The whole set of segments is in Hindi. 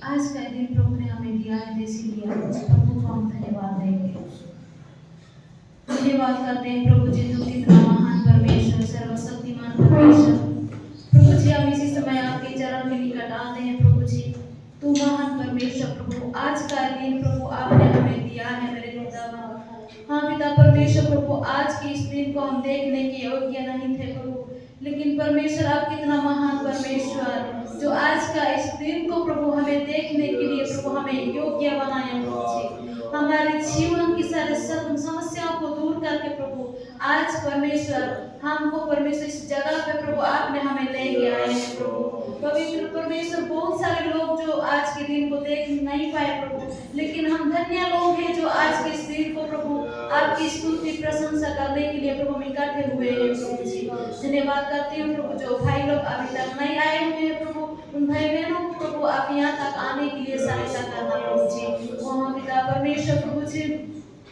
आज का दिन प्रभु ने हमें दिया है, इसीलिए प्रभु को हम धन्यवाद देंगे। धन्यवाद करते हैं प्रभु जी, तू कितना महान परमेश्वर, सर्वशक्तिमान परमेश्वर। प्रभु जी हम इसी समय आपके चरण के निकट आते हैं प्रभु जी, तू महान परमेश्वर। प्रभु आज का दिन प्रभु आपने हमें दिया है मेरे पिता। हाँ पिता परमेश्वर, प्रभु आज के इस दिन को हम देखने के योग्य नहीं थे प्रभु, लेकिन परमेश्वर आप कितना महान परमेश्वर जो आज का इस दिन को प्रभु हमें देखने के लिए प्रभु हमें योग्य बनाया प्रभु जी। हमारे जीवन की सारी समस्याओं को दूर करके प्रभु आज परमेश्वर हमको परमेश्वर इस जगह पे प्रभु आपने हमें लेके आए हैं प्रभु। पवित्र परमेश्वर, बहुत सारे लोग जो आज के दिन को देख नहीं पाए प्रभु, लेकिन हम धन्य लोग हैं जो आज के इस दिन को प्रभु आपकी स्तुति प्रशंसा करने के लिए प्रभु हम इकट्ठे हुए हैं प्रभु जी। धन्यवाद करती हूँ प्रभु जो भाई लोग अभी तक नहीं आए हुए हैं प्रभु, उन भाई बहनों को प्रभु आप यहाँ तक आने के लिए सहायता करना प्रभु जी। वहाँ पिता परमेश्वर प्रभु जी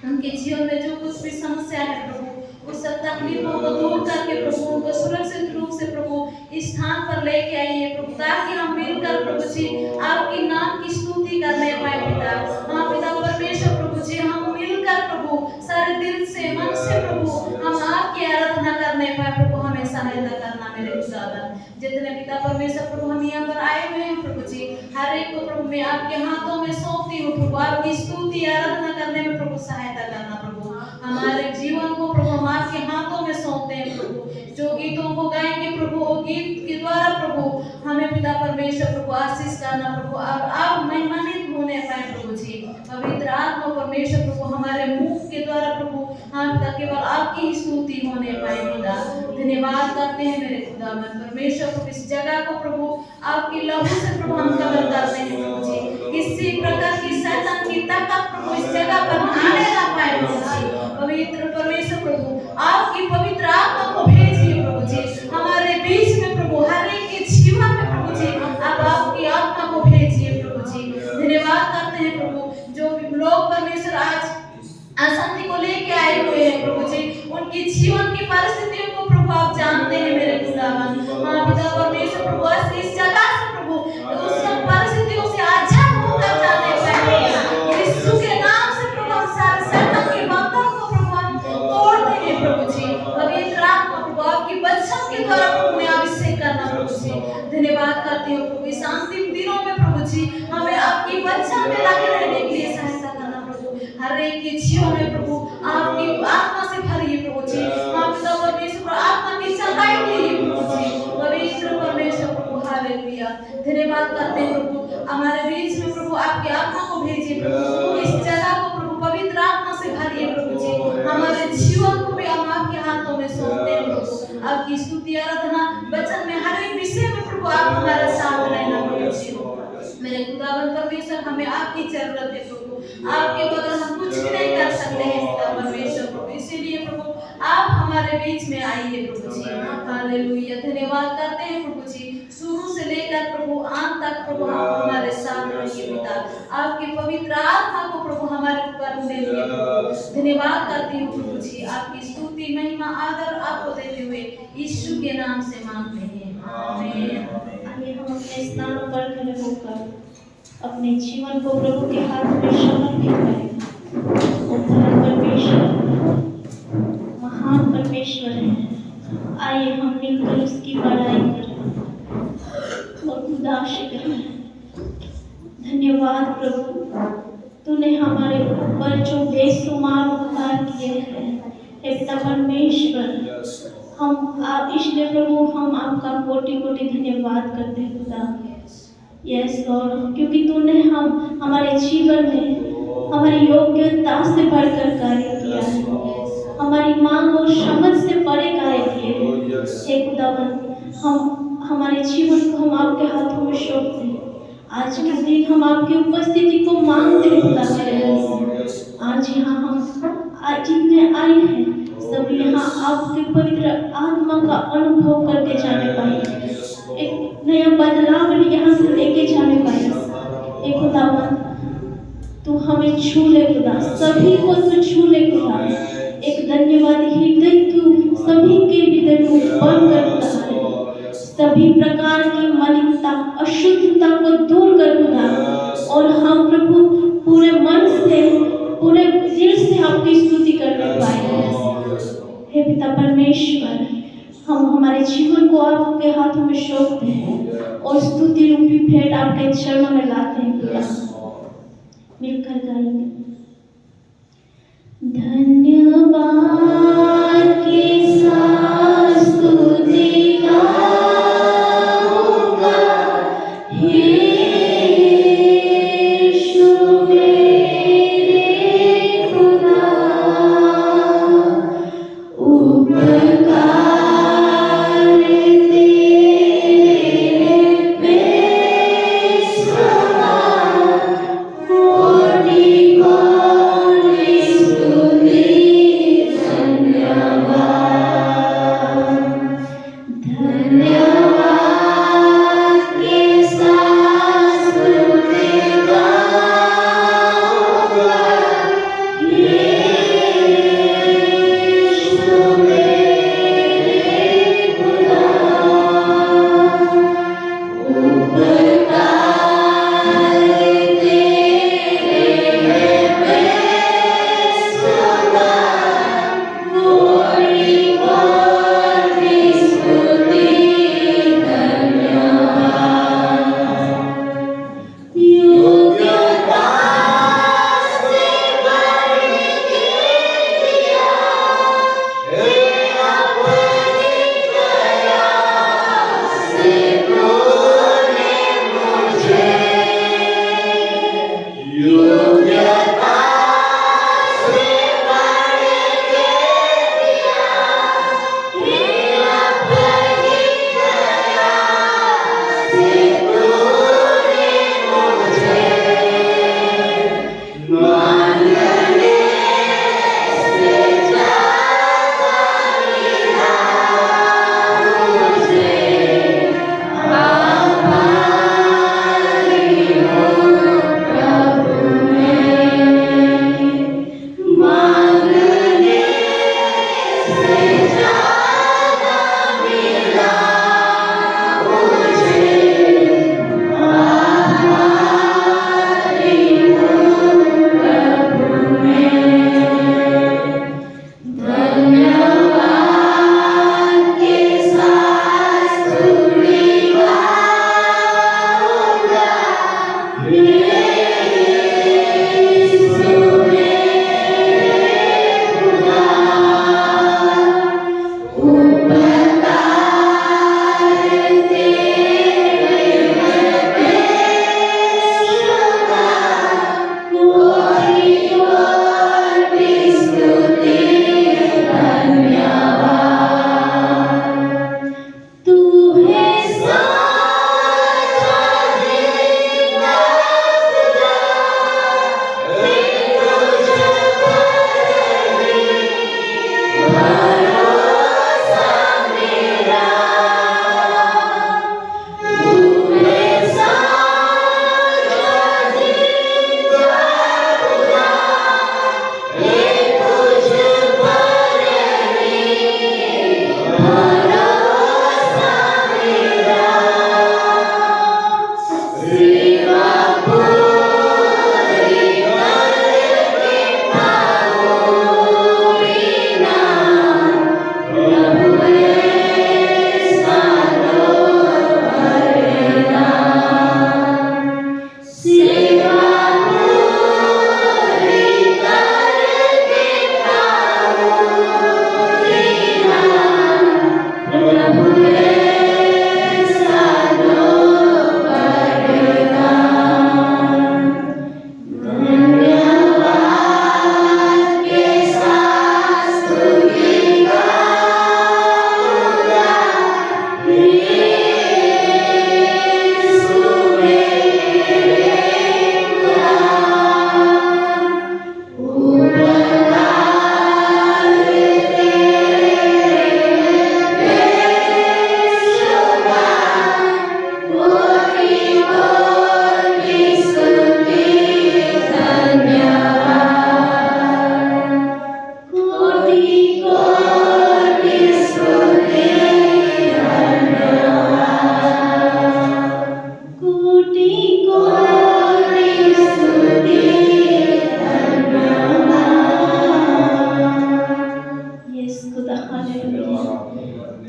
उनके जीवन में जो कुछ भी समस्या है प्रभु, उस सब तकलीफों को दूर करके प्रभु उनको सुरक्षित रूप से प्रभु इस स्थान पर लेके आइए प्रभु, ताकि हम मिलकर प्रभु जी आपके नाम की स्तुति करने पाए पिता। हाँ पिता परमेश्वर प्रभु जी हम मिलकर प्रभु सारे दिल से मन से प्रभु हम आपकी आराधना करने पाए प्रभु, हमें सहायता करना मेरे खुदावन। जितने पिता परमेश्वर प्रभु हम यहाँ पर आए हुए हैं प्रभु जी, हर एक को प्रभु मैं आपके हाथों में सौंपती हूँ प्रभु, आपकी स्तुति आराधना करने में प्रभु सहायता करना प्रभु। हमारे जीवन को प्रभु हम आपके हाथों में सौंपते हैं प्रभु, जो गीतों को गाएंगे प्रभु वो गीत के द्वारा प्रभु हमें पिता परमेश्वर प्रभु आशीष करना प्रभु, और आप महिमान्वित होने पाए प्रभु जी। पवित्र आत्मा परमेश्वर प्रभु हमारे मुख के द्वारा प्रभु हम तक केवल आपकी ही स्तुति होने पाए पिता। धन्यवाद करते हैं मेरे खुदावन परमेश्वर प्रभु, इस जगह को प्रभु आपकी लहू से प्रभु हम कवर करते हैं प्रभु जी। किसी प्रकार की शैतान की ताकत प्रभु इस जगह पर आने ना पाए प्रभु जी। पवित्र परमेश्वर प्रभु आपकी पवित्र आत्मा को भेजिए प्रभु जी हमारे बीच में प्रभु, हर एक के जीवन में प्रभु जी आप आपकी आत्मा को भेजिए प्रभु जी। धन्यवाद करते हैं प्रभु जो लोग परमेश्वर आज अशांति को लेके आए हुए हैं प्रभु जी, उनकी जीवन की परिस्थितियों को प्रभु आप जानते हैं मेरे खुदावन। हाँ पिता परमेश्वर प्रभु इस जगह से प्रभु उस सब परिस्थितियों से आजाद होकर जाने पाए यीशु के नाम से प्रभु हम सारे शैतान के बंधन को प्रभु हम तोड़ते हैं प्रभु जी। पवित्र आत्मा प्रभु आपकी वचन के द्वारा प्रभु ने अभिषेक करना प्रभु जी। धन्यवाद करती हूँ प्रभु इस अंतिम दिनों में प्रभु जी हमें आपकी वचन में लगे रहने के लिए सहायता करना प्रभु, हर एक के जीवन में प्रभु आपकी आत्मा से भरिए प्रभु जी। हाँ पिता परमेश्वर आत्मा की चढ़ाई दीजिए प्रभु जी। पवित्र परमेश्वर प्रभु हालेलुया। धन्यवाद करते हैं प्रभु हमारे बीच में प्रभु आपकी आत्मा को भेजिए प्रभु, इस जगह को प्रभु पवित्र आत्मा से भरिए प्रभु जी। हमारे जीवन को भी हम आपके हाथों में सौंपते हैं प्रभु, आपकी स्तुति आराधना वचन में हर एक विषय में प्रभु आप हमारे साथ रहना प्रभु जी। मेरे खुदावन परमेश्वर हमें आपकी जरूरत है प्रभु, आपके बगैर हम कुछ भी नहीं कर सकते हैं पिता परमेश्वर प्रभु, इसीलिए प्रभु आप हमारे बीच में आइए प्रभु जी। हालेलुया। धन्यवाद करते हैं प्रभु जी, शुरू से लेकर प्रभु अंत तक प्रभु आप हमारे साथ रहिए पिता, आपकी पवित्र आत्मा को प्रभु हमारे ऊपर उड़ेलिए प्रभु। धन्यवाद करती हूँ प्रभु जी, आपकी स्तुति महिमा आदर आपको देते हुए यीशु के नाम से मांगते हैं, आमीन। आइए हम अपने स्थानों पर खड़े होकर अपने जीवन को प्रभु के हाथ में समर्पित करें। उद्धार परमेश्वर महान परमेश्वर है, आइए हम मिलकर उसकी बड़ाई करें और खुदा शुक्र है। धन्यवाद प्रभु, तूने हमारे ऊपर जो बेशुमार उपकार किए हैं हे पिता परमेश्वर, हम आप इसलिए प्रभु हम आपका कोटि कोटि धन्यवाद करते हैं खुदा। यस लॉर्ड, क्योंकि तूने हम हमारे जीवन में हमारी योग्यता से बढ़कर कार्य किया है, हमारी मांग और समझ से बड़े कार्य किए हैं हे खुदावन। हम हमारे जीवन को हम आपके हाथों में सौंपते हैं। आज के दिन हम आपकी उपस्थिति को मांगते हैं खुदा मेरे। आज यहाँ हम जितने आए हैं सब यहाँ आपके पवित्र आत्मा का अनुभव करके जाने पाए, एक नया बदलाव यहाँ से लेके जाने पाए। एक खुदावन तू हमें छू ले खुदा, सभी को तू छू ले खुदा। एक धन्यवाद हृदय तू सभी के हृदय को बंद कर खुदा, सभी प्रकार की मलिनता अशुद्धता को दूर कर खुदा। में शोकते हैं और स्तुति रूपी भेंट आपके चरणों में लाते हैं पिता। मिलकर गाएंगे। धन्यवाद के साथ स्तुति गाऊंगा, हे यीशु मेरे खुदा, उपकार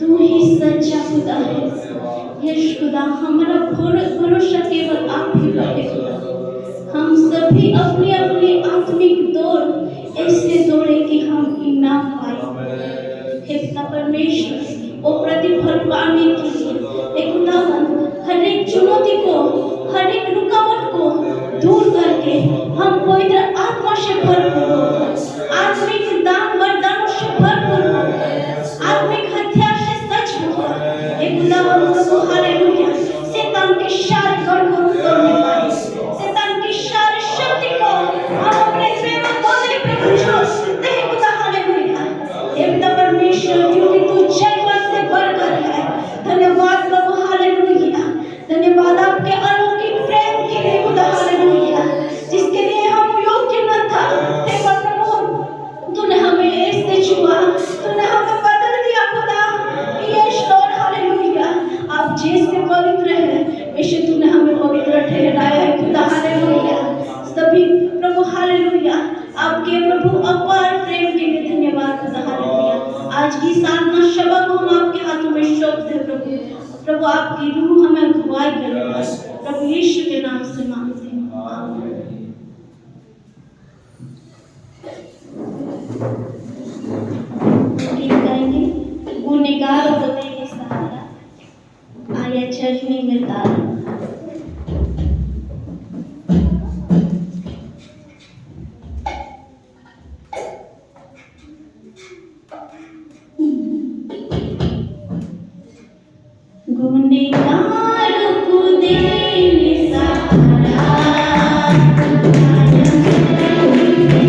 तू ही सच्चा खुदा है, सभी अपनी अपनी आत्मिक दौड़ ऐसे दौड़े कि हम इनाम पाए। हे पिता परमेश्वर, वो प्रतिफल पाने के लिए हे खुदावंद हर एक चुनौती को, हर एक रुकावट को दूर करके हम पवित्र आत्मा से भरपूर हो, आत्मिक दान वरदानों से भरपूर हो, आत्मिक हथियार से सच हो। हे खुदावंद प्रभु हालेलुया, शैतान के सारे गढ़ को तोड़ने पाए, शैतान की सारी शक्ति को हम अपने सेवा बोले प्रभु छोड़ते हैं खुदा हालेलुया। हे पिता परमेश्वर, क्योंकि तू जयवंत से बढ़कर है। धन्यवाद प्रभु हालेलुया, धन्यवाद आपके अलौकिक प्रेम के लिए खुदा हालेलुया, जिसके लिए हम योग्य न था। हे प्रभु, तूने हमें ऐसे छुआ, तूने हमें बदल दिया खुदा। यस लॉर्ड हालेलुया, आप जैसे पवित्र हैं वैसे तूने हमें पवित्र ठहराया है खुदा हालेलुया। सभी प्रभु हालेलुया, आपके प्रभु अपार प्रेम के लिए धन्यवाद खुदा हालेलुया। आज की साधना सभा को हम आपके हाथों में सौंपते हैं प्रभु। प्रभु आपकी रूह हमें अगुवाई करे, प्रभु यीशु के नाम से मांगते हैं, आमीन। गीत गाएंगे, गुनहगारों को देंगे सहारा, आया चरनी में तारा। गुनहगारों को देंगे सहारा, आया चरनी में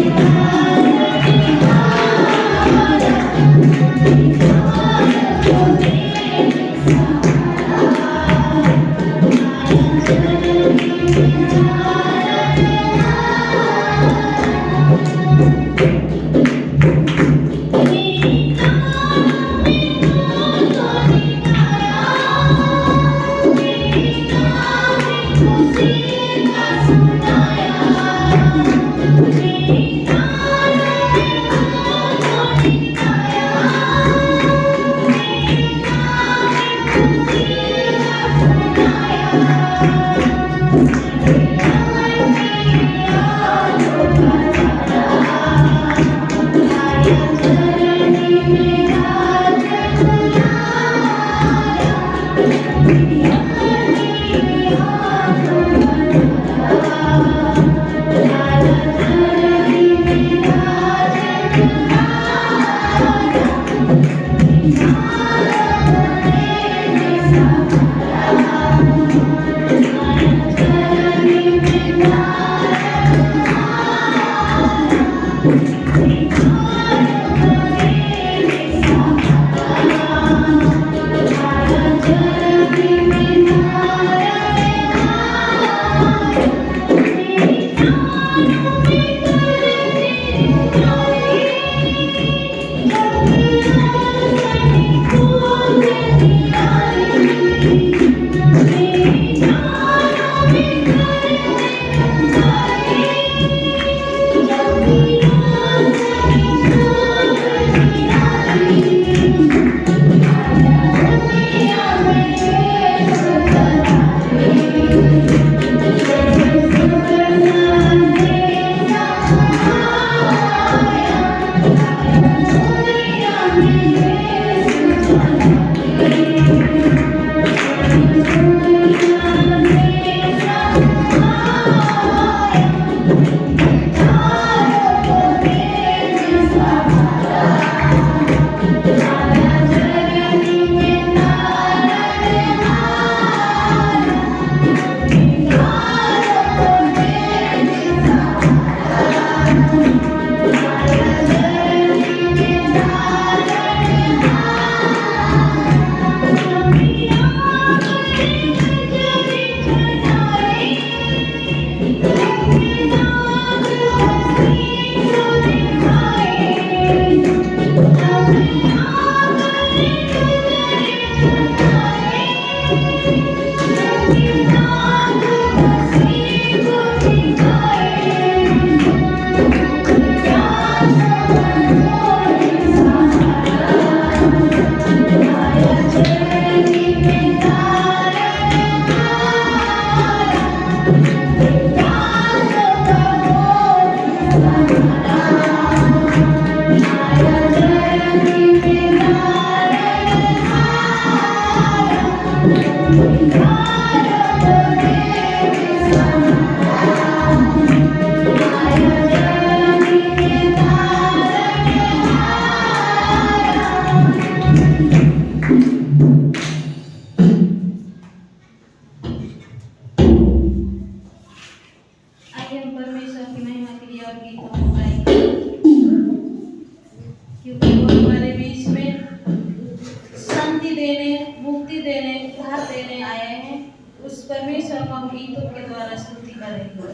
द्वारा स्तुति करेंगे।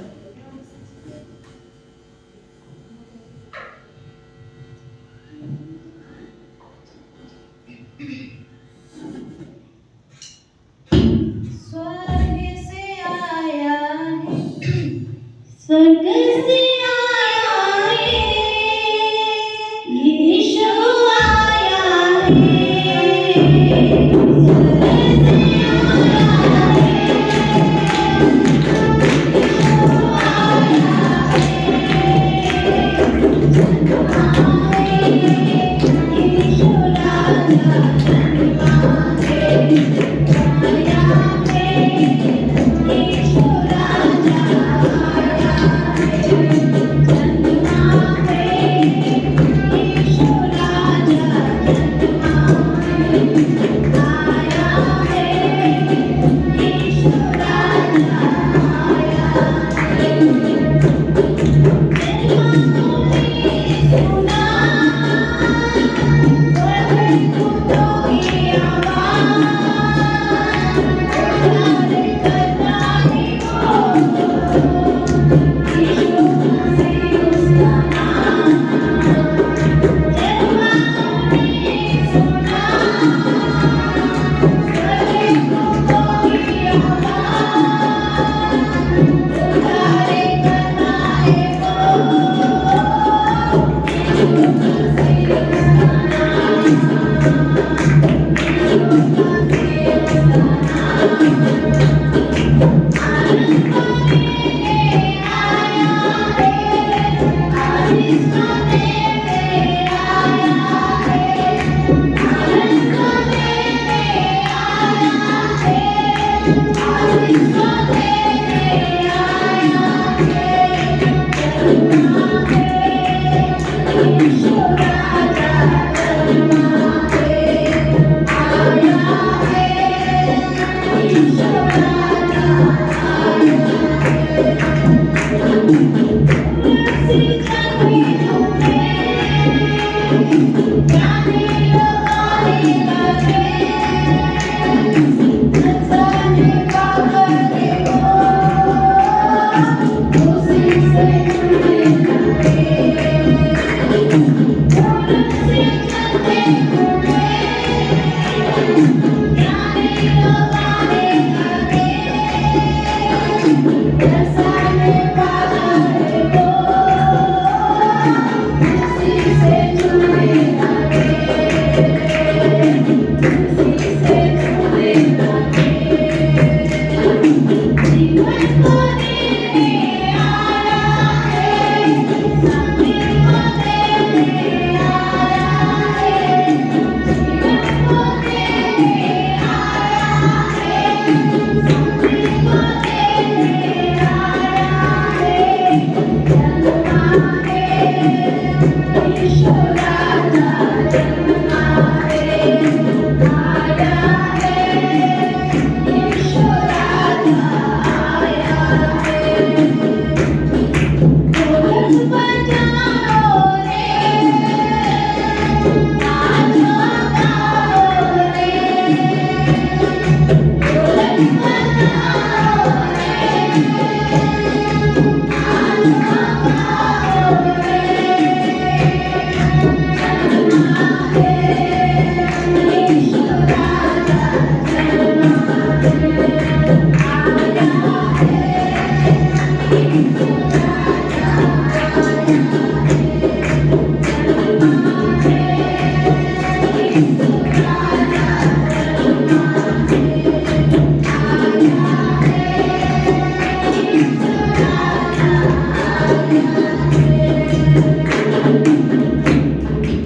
स्वर्ग से आया है, स्वर्ग से आया है, यीशु आया है।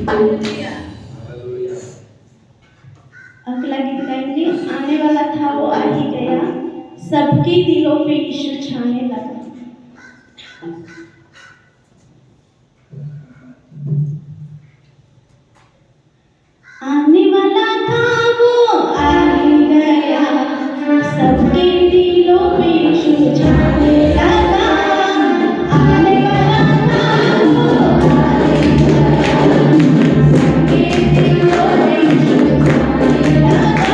स्वर्ग से अगला गीत गाएंगे। आने वाला था वो आ ही गया, सबके दिलों पे यीशु छाने लगा। आने वाला था वो आ ही गया, सबके दिलों पे यीशु छाने लगा। आने वाला था वो आ ही गया, सबके दिलों पे यीशु छाने लगा।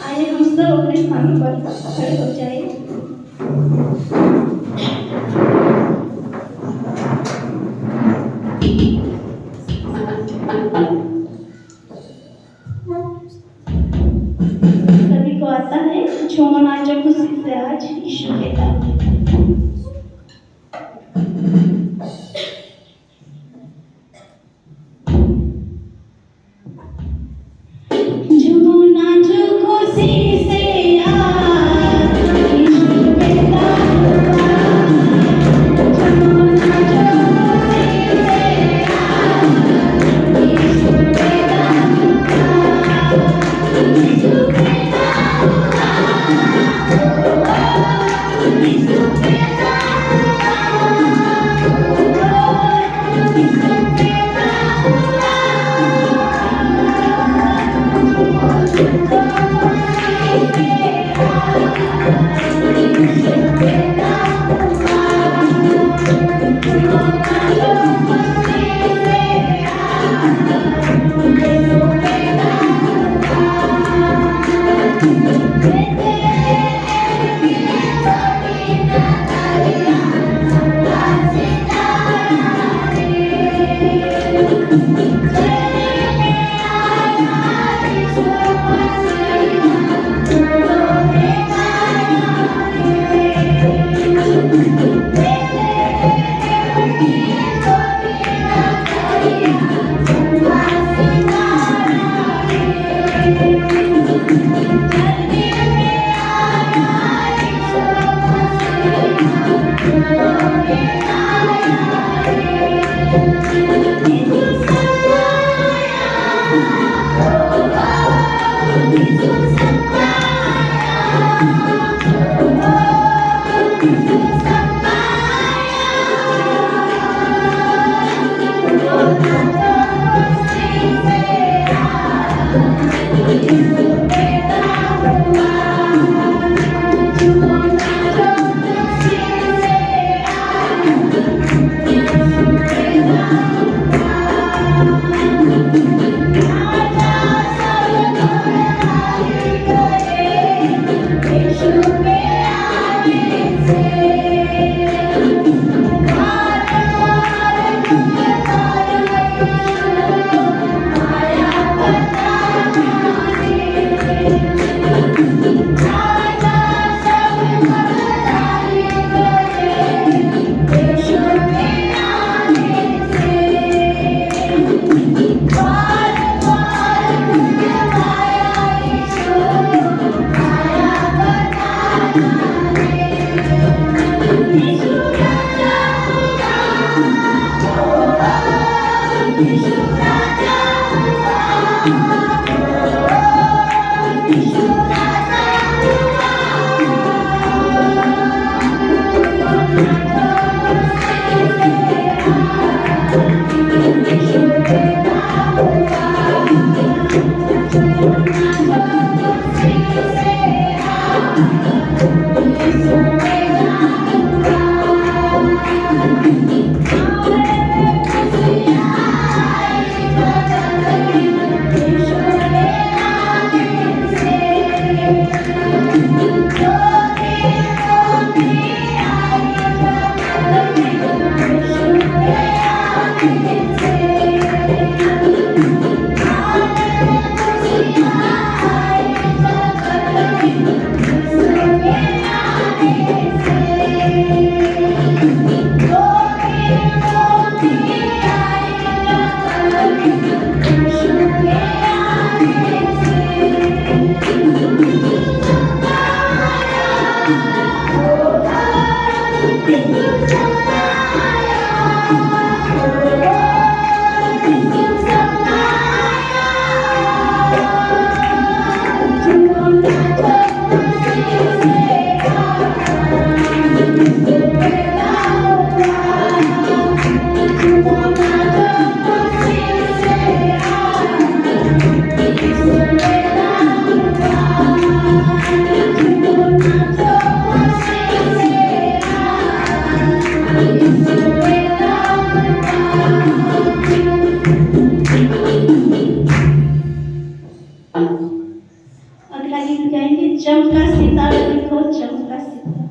आइए हम सब अपने स्थानों पर खड़े हो जाए। सभी को आता है झूमर नाचो खुशी से आज यीशु के नाम। झूमो नाचो खुशी से आज यीशु के नाम। झूमो नाचो खुशी से आज यीशु के नाम। यीशु के अगला गीत गाएंगे चमका सितारा देखो चमका सितारा।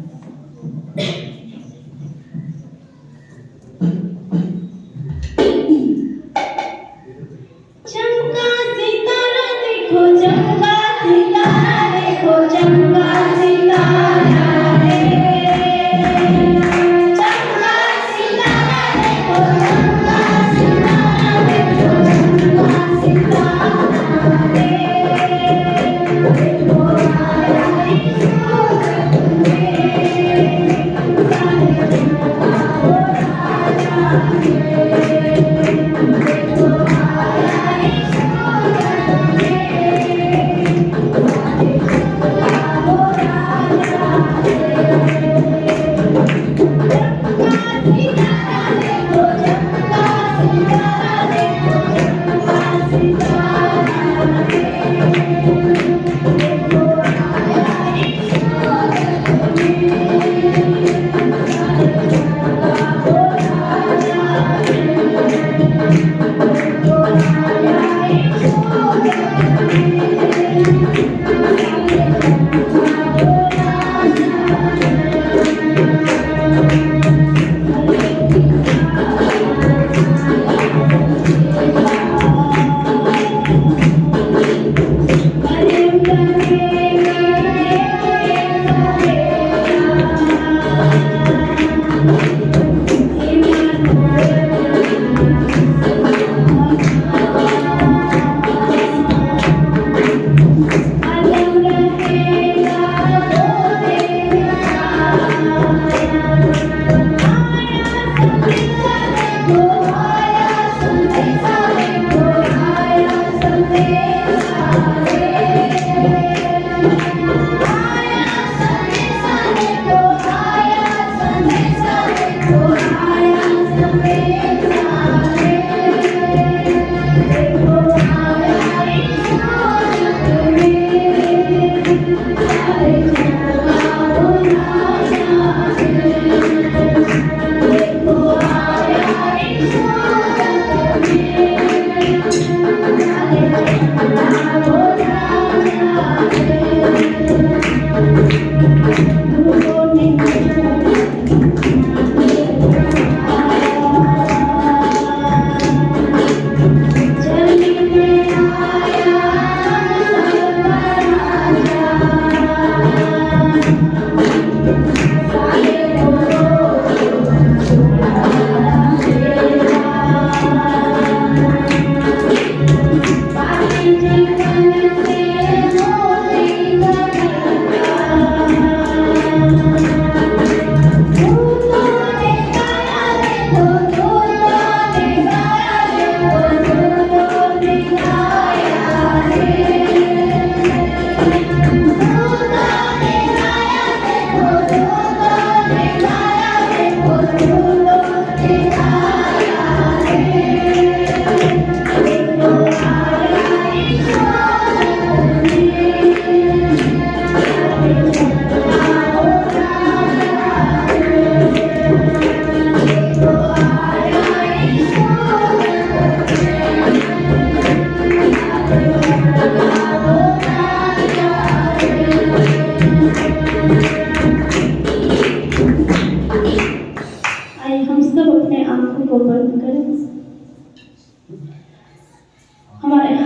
चमका सितारा देखो चमका सितारा देखो चमका सितारा रे। चमका सितारा देखो चमका सितारा देखो चमका सितारा रे। देखो आया ईशु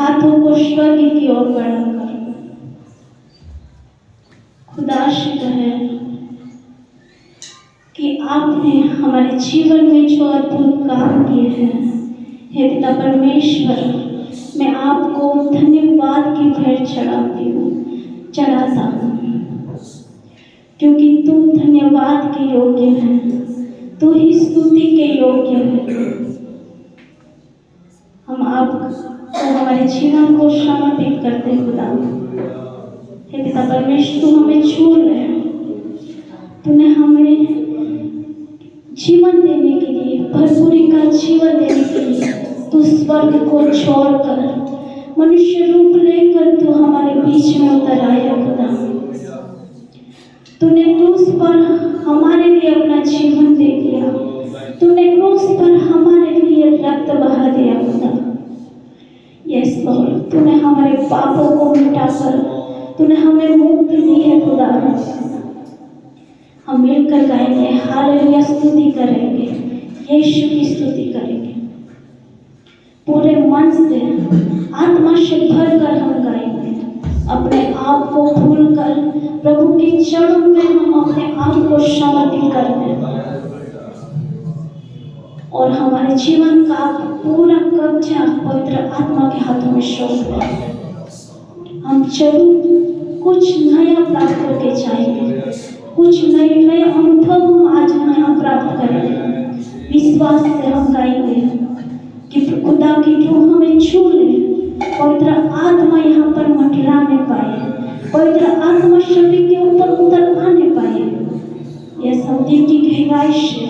हाथों को स्वर्ग की ओर बढ़ाकर खुदा शुक्र है कि आपने हमारे जीवन में जो अद्भुत काम किए हैं। हे पिता परमेश्वर, मैं आपको धन्यवाद की भेंट चढ़ाता हूँ। क्योंकि तू धन्यवाद के योग्य है, तू ही स्तुति के योग्य है। हम आपको हमारे जीवन को समर्पित करते हैं खुदा। हे पिता परमेश्वर, तू हमें छू ले, तूने हमें जीवन देने के लिए, भरपूरी का जीवन देने के लिए तू स्वर्ग को छोड़कर मनुष्य रूप लेकर तू हमारे बीच में उतर आया खुदा। तूने क्रूस पर हमारे लिए अपना जीवन दे दिया, तूने क्रूस पर हमारे लिए रक्त बहा दिया खुदा। यस लॉर्ड, तूने हमारे पापों को मिटाकर तूने हमें मुक्ति दी है खुदा। हम मिलकर गाएंगे, हालेलुया स्तुति करेंगे, यीशु की स्तुति करेंगे। पूरे मन से, आत्मा से भरकर हम गाएंगे, अपने आप को भूलकर प्रभु के चरणों में हम अपने आप को समर्पित करते हैं और हमारे जीवन का पूरा कब्जा पवित्र आत्मा के हाथों में सौंप दें। हम जरूर कुछ नया प्राप्त करके जाएंगे, कुछ नए अनुभव हम आज यहाँ प्राप्त करेंगे। विश्वास से हम गाएंगे कि खुदा की रूह हमें छू ले, पवित्र आत्मा यहाँ पर मंडराने पाए, पवित्र आत्मा शरीर के ऊपर उतर आने पाए। यह सब दिल की गहराई से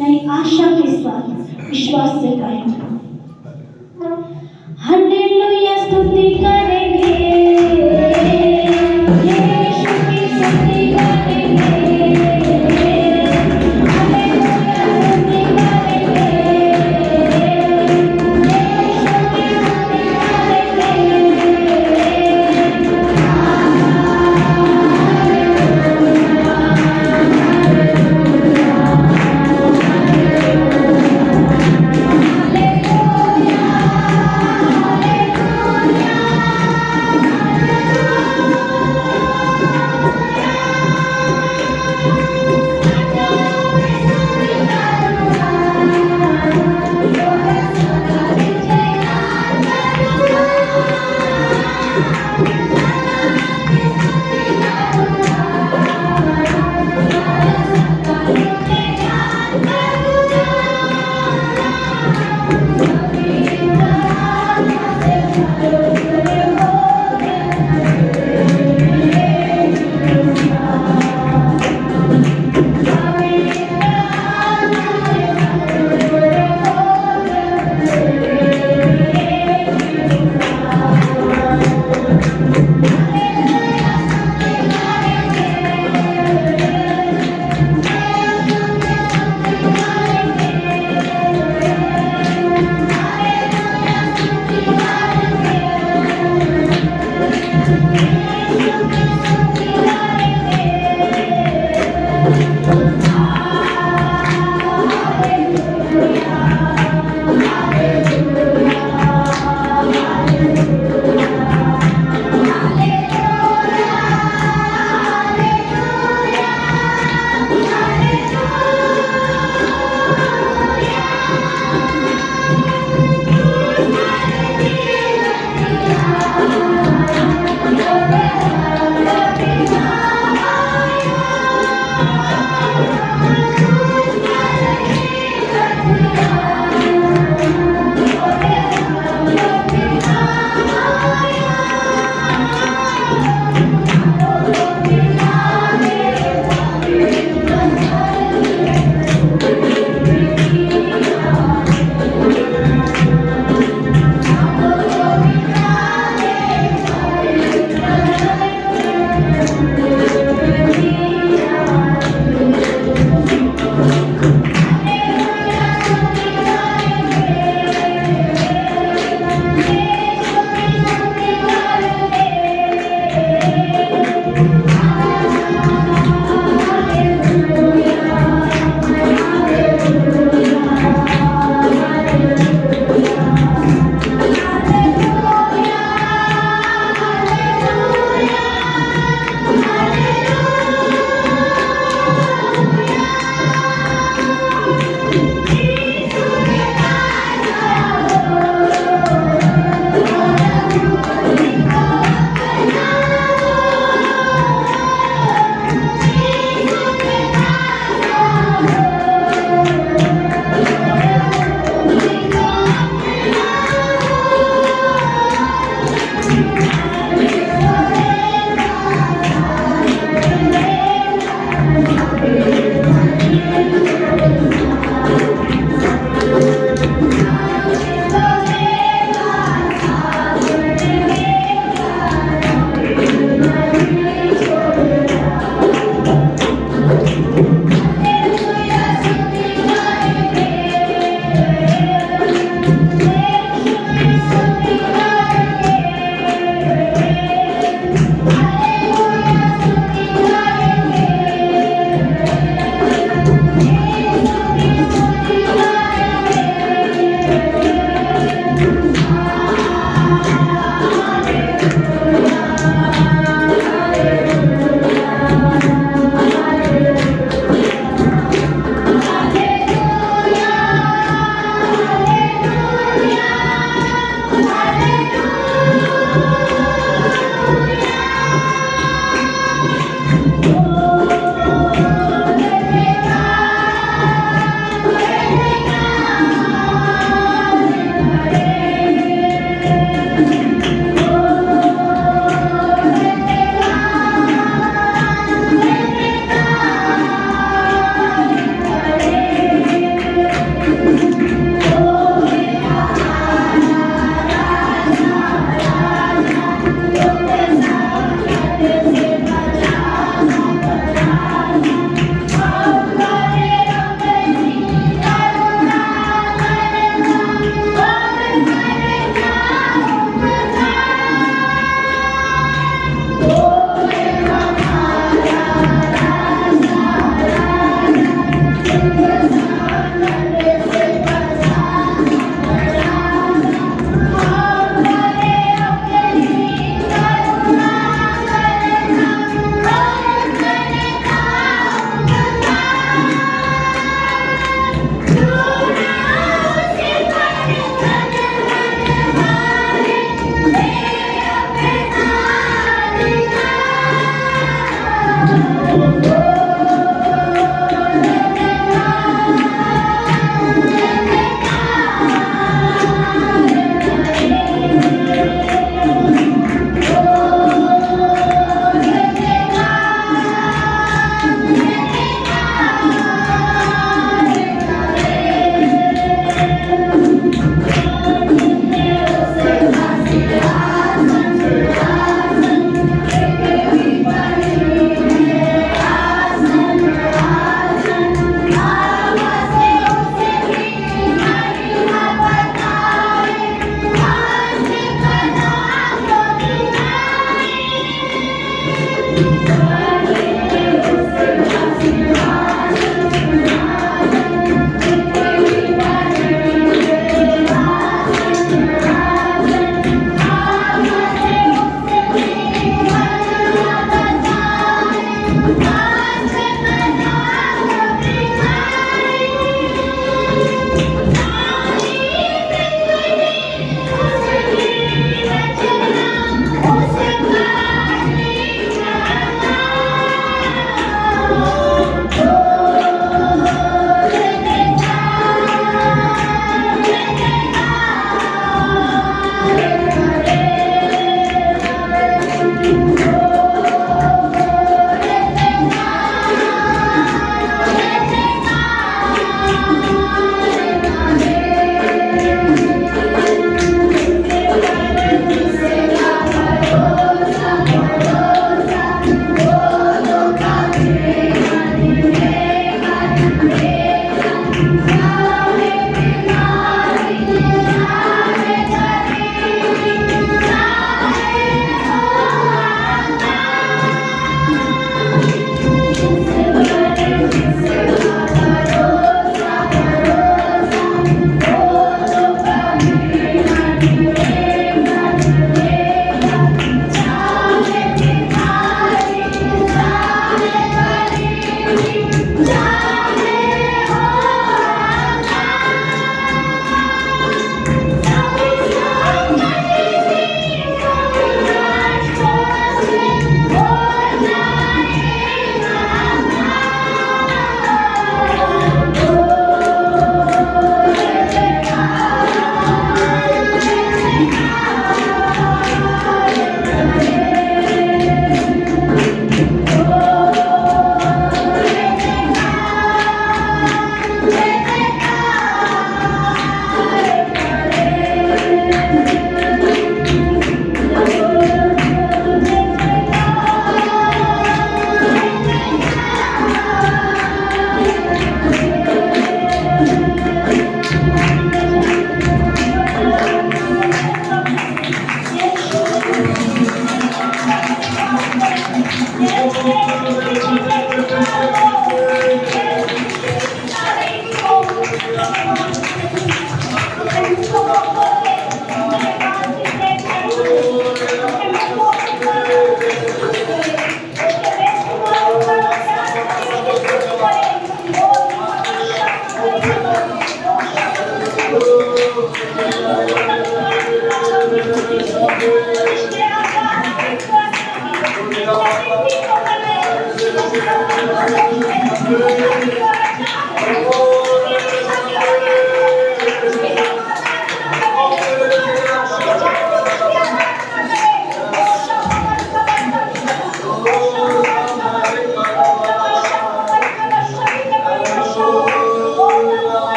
नई आशा के साथ विश्वास से गाएंगे। हालेलुया स्तुति करेंगे, यीशु की स्तुति करेंगे।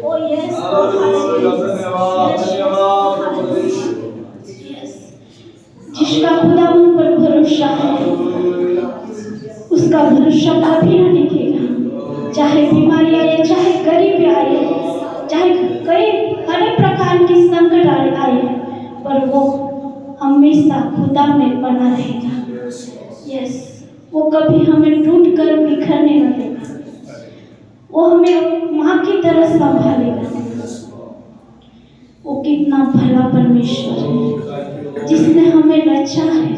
Oh yes, Lord, yes. जिसका खुदा उन पर भरोसा है उसका भरोसा कभी ना दिखेगा। चाहे बीमारी आए, चाहे गरीबी आए, चाहे कई अनेक प्रकार की संकट आए, पर वो हमेशा खुदा में बना रहेगा। यस, वो कभी हमें टूट कर बिखरने न देगा। वो हमें माँ की तरह संभालेगा। वो कितना भला परमेश्वर है जिसने हमें रचा है,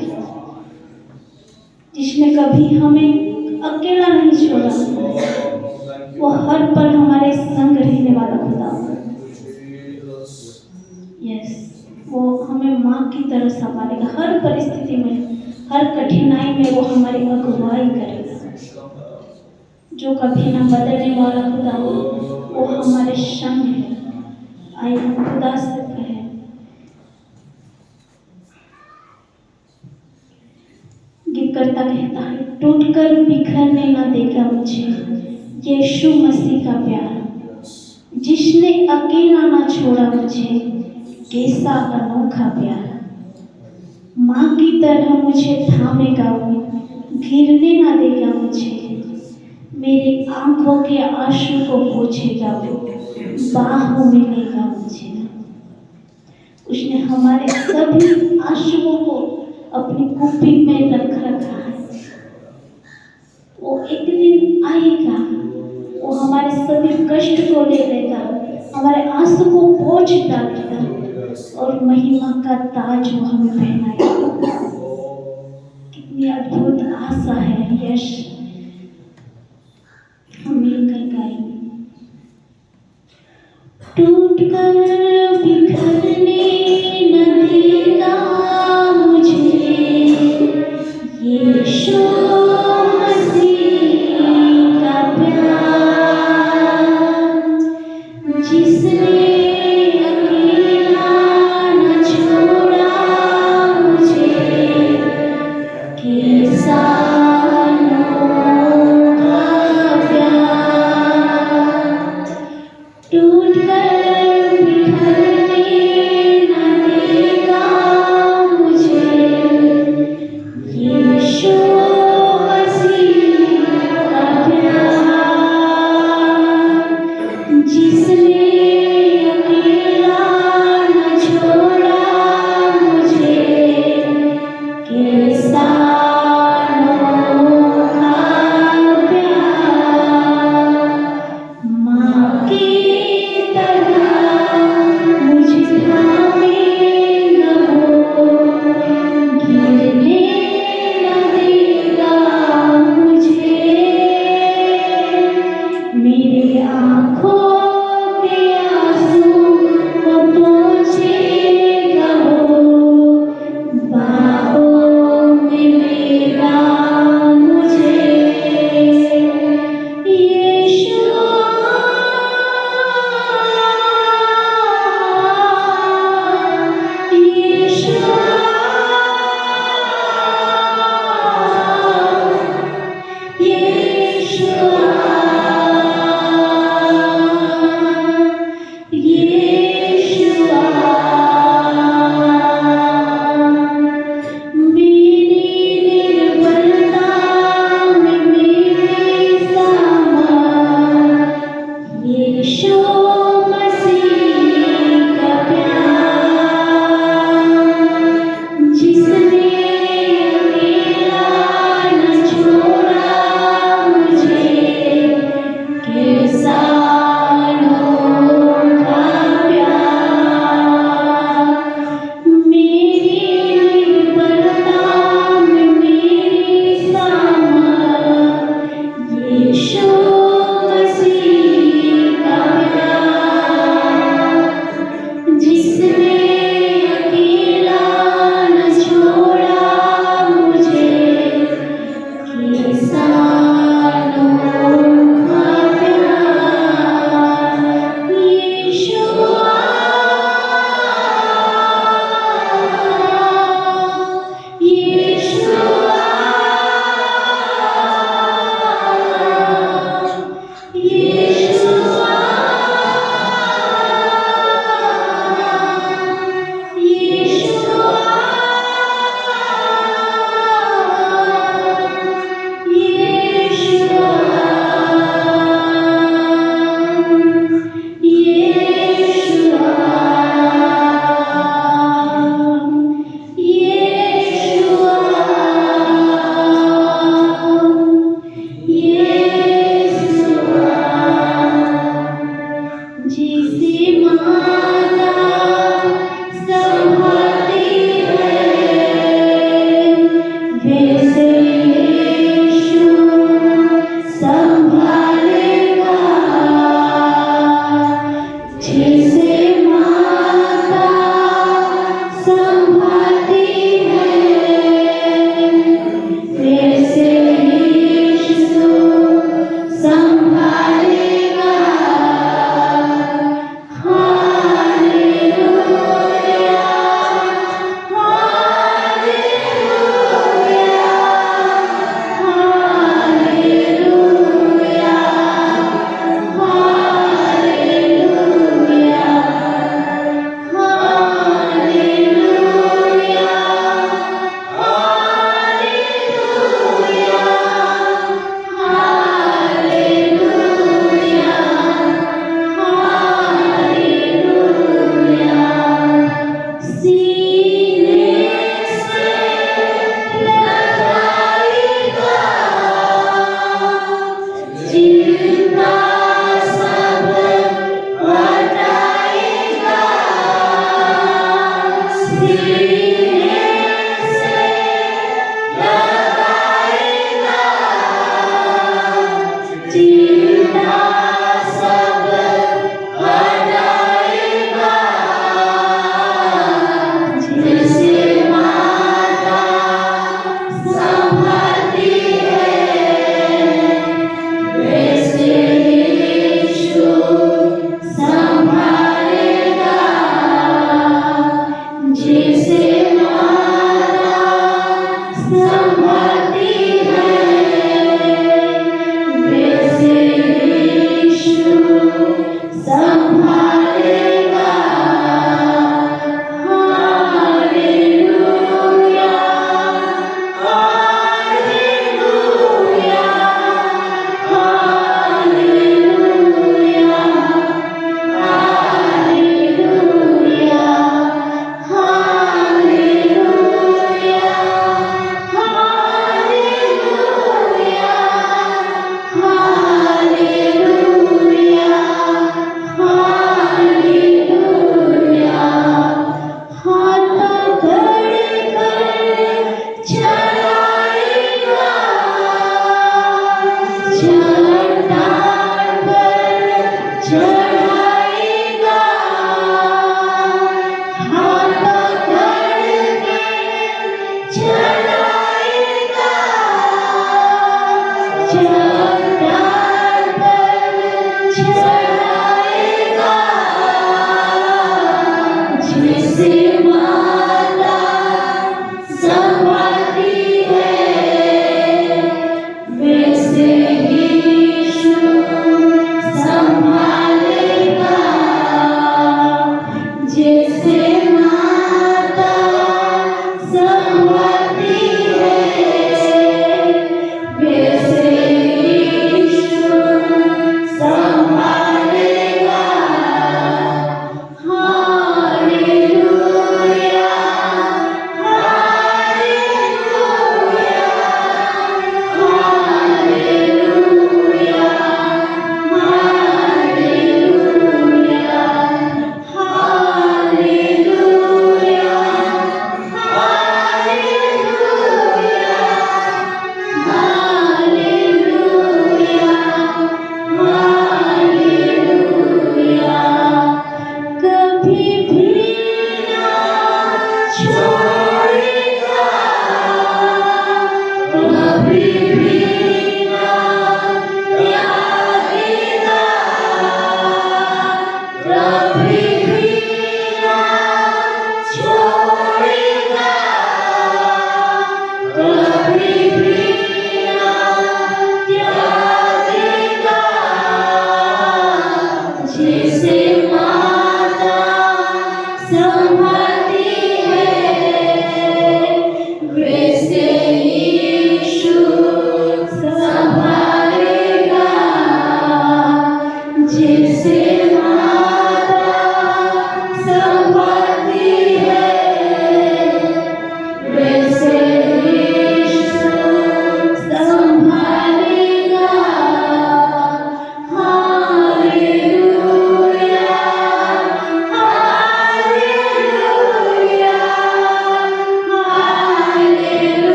जिसने कभी हमें अकेला नहीं छोड़ा। वो हर पल हमारे संग रहने वाला खुदा है। यस, वो हमें माँ की तरह संभालेगा। हर परिस्थिति में, हर कठिनाई में वो हमारी अगुवाई करेगा। जो कभी ना बदलने वाला खुदा वो हमारे संग है। आइए हम खुदा से कहें, गीतकर्ता कहता है, टूटकर बिखरने ना देगा मुझे यीशु मसीह का प्यार, जिसने अकेला ना छोड़ा मुझे, कैसा अनोखा प्यार। माँ की तरह मुझे थामेगा वो, गिरने ना देगा मुझे, मेरी आंखों के आंसू को पोंछेगा वो, बाहों में लेगा मुझे। उसने हमारे सभी आंसुओं को अपनी कुप्पी में रख रखा है। वो एक दिन आएगा, वो हमारे सभी कष्ट को ले लेगा, हमारे आंसू को पोंछ डालेगा और महिमा का ताज वो हमें पहनाएगा। कितनी अद्भुत आशा है। यश हम मिलकर गाएंगे। टूट कर बिखरने न देगा मुझे यीशु मसीह का प्यार, जिसने अकेला न छोड़ा मुझे, कैसा अनोखा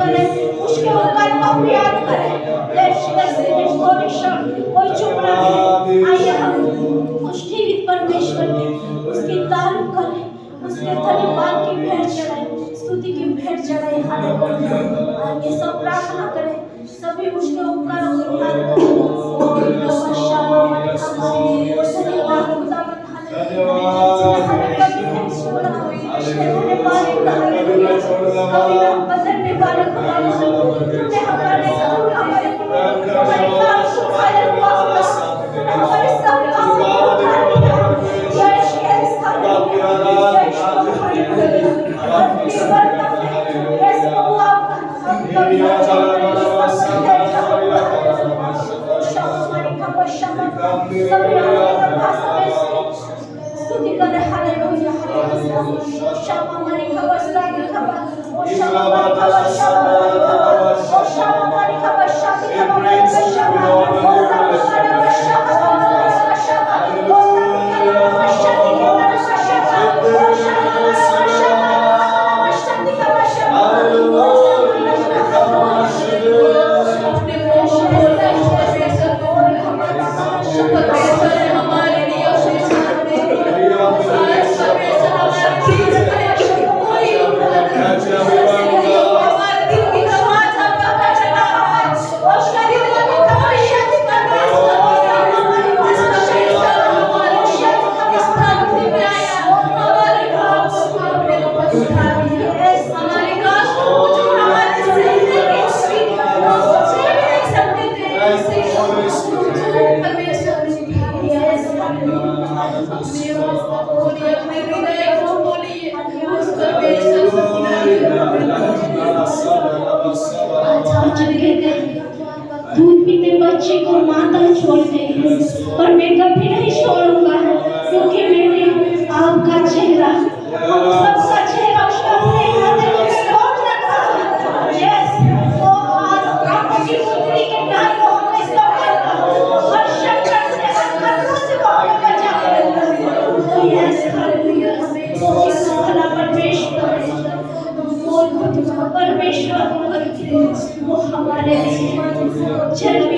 करें, उसके उपकार को हम याद करें। थोड़ी क्षण कोई चुप ना रहे, आइए हम उस जीवित परमेश्वर की उसकी तारीफ करें, उसके धन्यवाद की भेंट चढ़ाएं, स्तुति की भेंट चढ़ाएं। हालेलुया। आइए सब प्रार्थना करें, सभी उसके उपकारों को याद करें। धन्यवाद खुदावंद, हालेलुया। हमें कभी नहीं छोड़ा, धन्यवाद खुदावंद, कभी ना बदलने वाला खुदावंद, तूने हमारे काम सुधारे हुआ खुदा, तूने हमारे सब काम उतार दिया। यश यश हालेलुया, यश हालेलुया। अपनी बरकत में यश प्रभु आपका हम कभी ना छोड़ेंगे। स्तुति करे। Hallelujah, hallelujah. शामा मारी खबर सारी खबर, ओ शामा मारी खबर, शामा मारी खबर, ओ शामा मारी खबर, शामी खबर मारी शामा, ओ शामा मारी खबर, शामा मारी खबर, शामा, ओ शामी खबर, शामी खबर, शामा, ओ शामा मारी खबर, शामा, शामी खबर, शामा, ओ दूध पीते बच्चे को माता छोड़ते हैं, पर मैं कभी नहीं छोड़ूंगा, क्योंकि मैंने आपका चेहरा, हम सबका चेहरा उसका अपने हाथ में तोड़ रखा है। यस, वो आंखों की पुतली के डाल को हमें संभालता, हर शक्कर से हर खतरों से वो हमें बचा लेता है। Yes, hallelujah. भला परमेश्वर, परमेश्वर वो हमारे लिए जन्म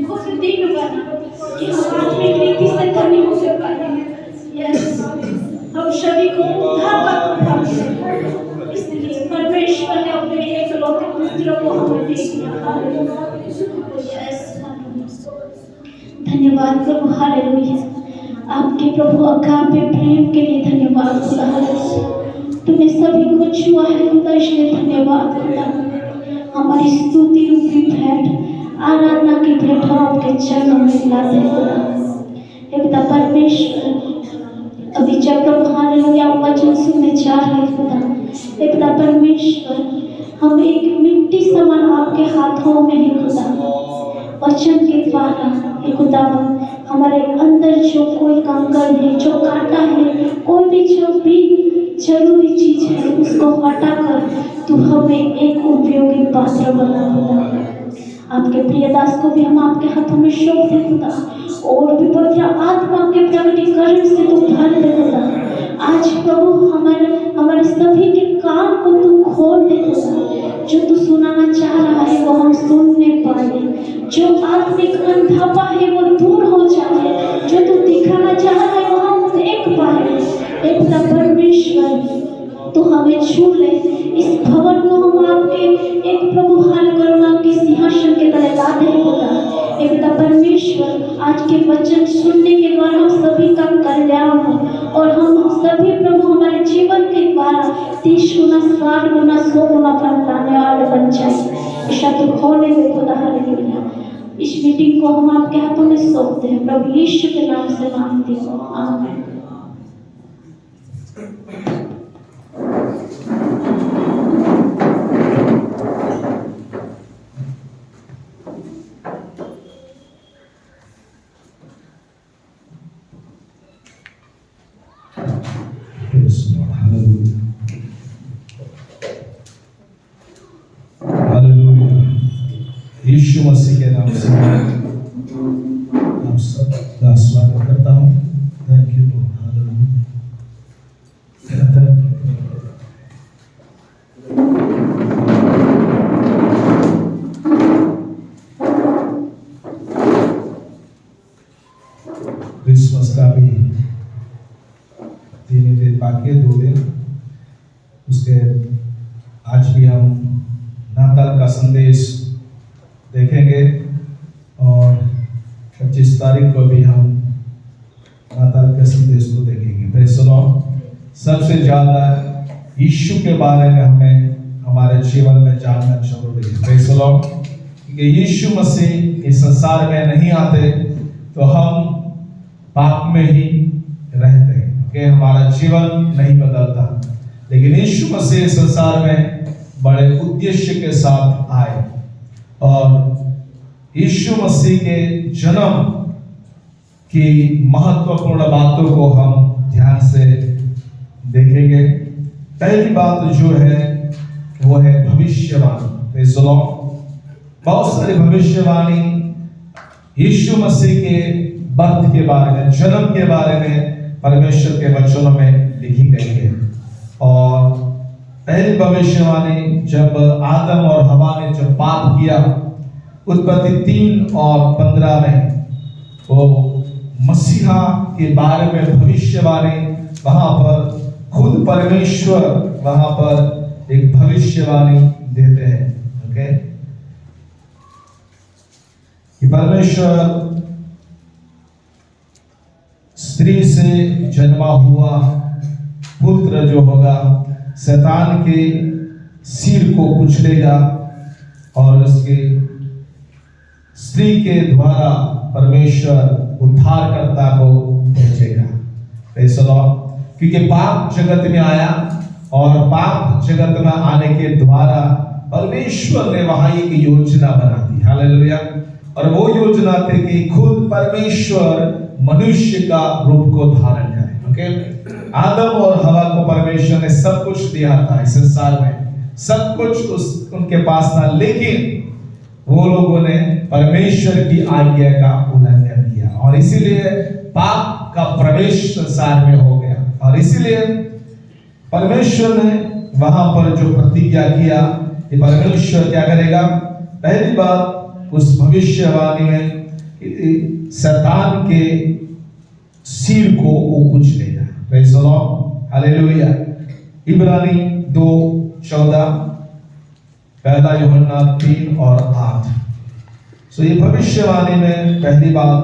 खुद दिन बना कि हम आत्मिक रीति से धनी हो पाए। यस, हम सभी को उद्धार का कृपा मिले, इसलिए परमेश्वर ने अपने एकलौते पुत्र को हमें दे दिया। यस, धन्यवाद प्रभु, हालेलुया। आपके प्रभु अगापे प्रेम के लिए धन्यवाद खुदा, हालेलुया। तूने सभी को छुआ है खुदा, इसलिए धन्यवाद खुदा। हमारी स्तुति रूपी भेंट, आराधना की भेंट हम आपके चरणों में लाते हैं खुदा। हे पिता परमेश्वर, अभी जब प्रभु हालेलुया वचन सुनने जा रहे खुदा, हे पिता परमेश्वर, हम एक मिट्टी समान आपके हाथों में है खुदा। वचन के द्वारा हे खुदा हमारे अंदर जो कोई कंकर है, जो कांटा है, कोई भी जो भी जरूरी चीज है, उसको हटाकर तू हमें एक उपयोगी पात्र बना खुदा। आपके प्रिय दास को भी हम आपके हाथों में सौंप दे खुदा, और भी पवित्र आत्मा के प्रकटीकरण से तू भर दे खुदा। आज प्रभु हमारे सभी के कान को तू खोल दे खुदा। जो तू सुनाना चाह रहा है वो हम सुनने पाए, जो आत्मिक अंधापा है वो दूर हो जाए, जो तू दिखाना चाह रहा है वो हम देख पाए। एक परमेश्वर तो हमें छू ले, इस भवन को हम आपके एक प्रभु हाल करुणा के सिंहासन के तले ला दे खुदा। एक परमेश्वर आज के वचन सुनने के द्वारा हम सभी का कल्याण हो, और हम सभी प्रभु हमारे जीवन के द्वारा 30 गुना 60 गुना 100 गुना फल पाने वाले बन जाए। शत्रु खोने दे खुदा, हालेलुया। इस मीटिंग को हम आपके हाथों में सौंपते हैं प्रभु यीशु के नाम से मांगते हैं, आमीन। यीशु मसीह के नाम से आप सबका स्वागत करता हूँ। Thank you Lord, hallelujah. आगे 2 दिन, उसके आज भी हम नाताल का संदेश देखेंगे और 25 तारीख को भी हम नाताल के संदेश को देखेंगे। Praise the Lord. सबसे ज़्यादा यीशु के बारे में हमें हमारे जीवन में जानना जरूरी है। Praise the Lord. क्योंकि यीशु मसीह इस संसार में नहीं आते तो हम पाप में ही रहते हैं, कि हमारा जीवन नहीं बदलता। लेकिन यीशु मसीह संसार में बड़े उद्देश्य के साथ आए और यीशु मसीह के जन्म की महत्वपूर्ण बातों को हम ध्यान से देखेंगे। पहली बात जो है वो है भविष्यवाणी। Praise the Lord. बहुत सारी भविष्यवाणी यीशु मसीह के बर्थ के बारे में, जन्म के बारे में परमेश्वर के वचनों में लिखी गई है। और पहली भविष्यवाणी जब आदम और हवा ने जब पाप किया, उत्पत्ति 3 और 15 में वो मसीहा के बारे में भविष्यवाणी, वहां पर खुद परमेश्वर वहां पर एक भविष्यवाणी देते हैं। ओके, कि परमेश्वर स्त्री से जन्मा हुआ पुत्र जो होगा शैतान के सिर को कुचलेगा और उसके स्त्री के द्वारा परमेश्वर उद्धारकर्ता को भेजेगा। Praise the Lord. क्योंकि पाप जगत में आया और पाप जगत में आने के द्वारा परमेश्वर ने वहां एक योजना बना दी। हालेलुया। और वो योजना थी कि खुद परमेश्वर मनुष्य का रूप को धारण करे। ओके, आदम और हवा को परमेश्वर ने सब कुछ दिया था इस संसार में, सब कुछ उनके पास था, लेकिन वो लोगों ने परमेश्वर की आज्ञा का उल्लंघन किया और इसीलिए पाप का प्रवेश संसार में हो गया। और इसीलिए परमेश्वर ने वहां पर जो प्रतिज्ञा किया कि परमेश्वर क्या करेगा, पहली बात उस भविष्यवाणी में शैतान के सिर को वो कुचलेगा। Praise the lord. हालेलुया। इब्रानी 2:14, पहला यूहन्ना 3 और 8। सो ये भविष्यवाणी में पहली बात